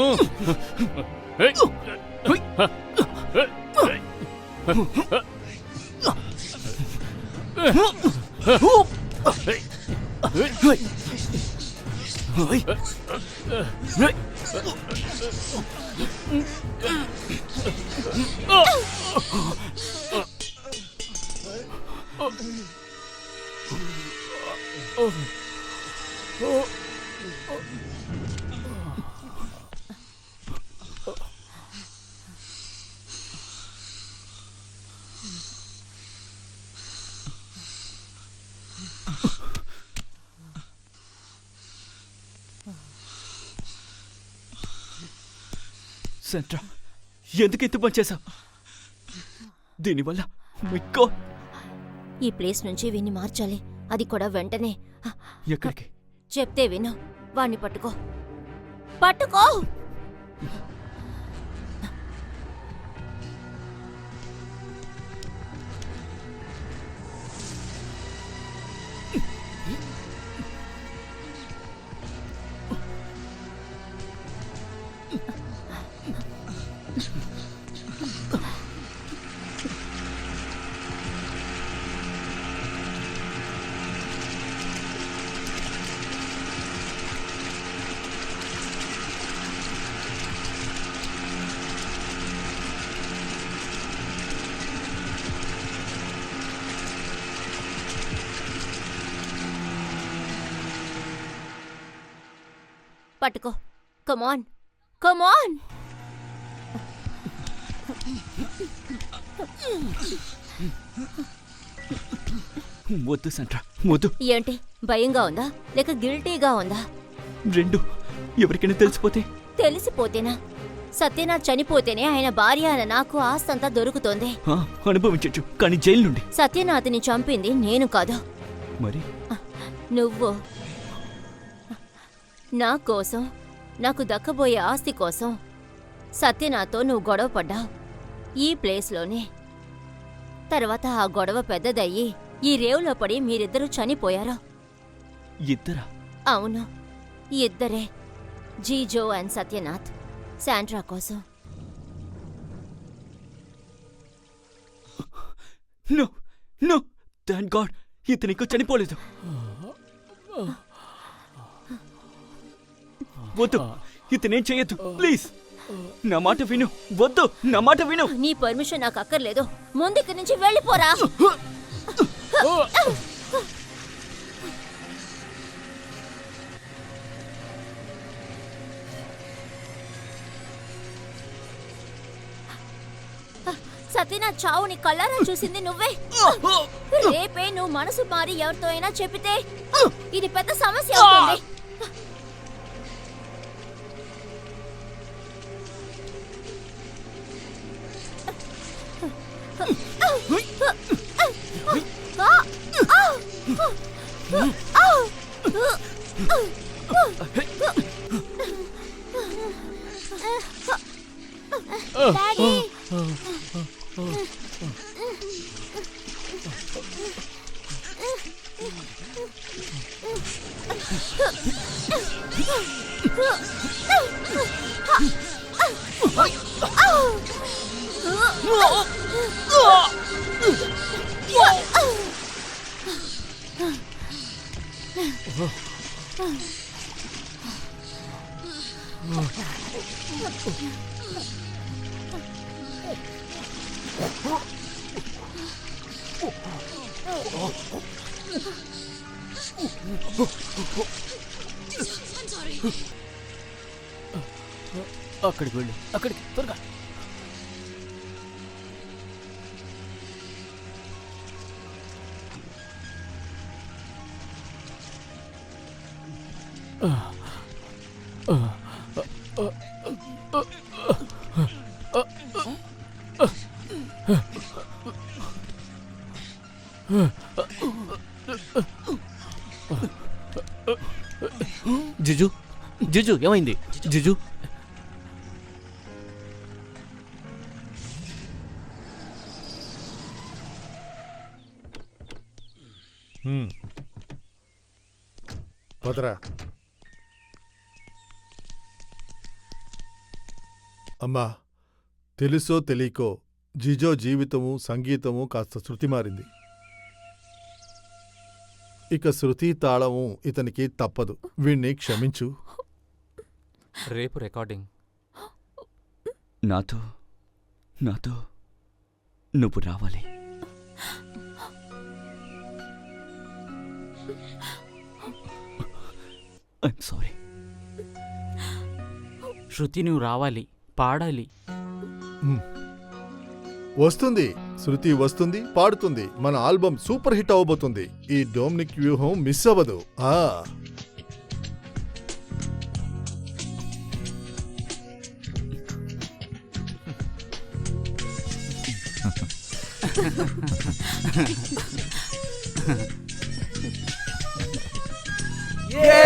సెంట్రా, ఎందుకు ఇంత పని చేశావు? దీనివల్ల మిక్కో ఈ ప్లేస్ నుంచి విని మార్చాలి, అది కూడా వెంటనే. ఎక్కడికి? చెప్తే విను. వాణ్ణి పట్టుకో, పట్టుకో. పట్టుకో. కమాన్, కమాన్. వద్దు సెంట్రా, వద్దు. ఏంటి, భయంగా ఉందా లేక గిల్టీగా ఉందా? రెండు. ఎవరికైనా తెలిసిపోతే? తెలిసిపోతేనా? సత్యనాథ్ చనిపోతేనే ఆయన భార్య అన్న నాకు ఆస్తంతా దొరుకుతోంది. అనుభవించచ్చు, కానీ జైలు నుండి. సత్యనాథ్ని చంపింది నేను కాదు, మరి నువ్వు. నా కోసం, నాకు దక్కబోయే ఆస్తి కోసం సత్యనాథ్తో నువ్వు గొడవ పడ్డావు ఈ ప్లేస్లోనే. తర్వాత ఆ గొడవ పెద్దదయ్యి ఈ రేవులో పడి మీరిద్దరూ చనిపోయారు. ఇద్దరా? అవును, ఇద్దరే. జీజో అండ్ సత్యనాథ్ శాండ్రా కోసం. నో నో, థాంక్ గాడ్ ఇతనికి చనిపోలేదు. వద్దు, ఇతనేం చేయొద్దు ప్లీజ్. నా మాట విను. వద్దు, నా మాట విను. నీ పర్మిషన్ నాకు అక్కర్లేదు. ముందుకి నుంచి వెళ్ళిపోరా. సత్యనాథ్ చావుని కళ్ళారా చూసింది నువ్వే. రేపే నువ్వు మనసు మారి ఎవరితో అయినా చెప్పితే ఇది పెద్ద సమస్య అవుతుంది. డాడీ, అక్కడికి వెళ్ళు, అక్కడికి త్వరగా. జిజు, జిజు ఏమైంది? జిజు, పదరా. అమ్మా, తెలుసో తెలియకో జిజో జీవితము సంగీతము కాస్త శృతి మారింది. ఇక శృతి తాళము ఇతనికి తప్పదు. వీణ్ణి క్షమించు. రేపు రికార్డింగ్. నాతో నాతో నువ్వు రావాలి. I'm sorry. శృతి, నువ్వు రావాలి, పాడాలి. వస్తుంది, శృతి వస్తుంది, పాడుతుంది. మన ఆల్బమ్ సూపర్ హిట్ అవబోతుంది. ఈ డొమినిక్ వ్యూహం మిస్ అవ్వదు. ఏ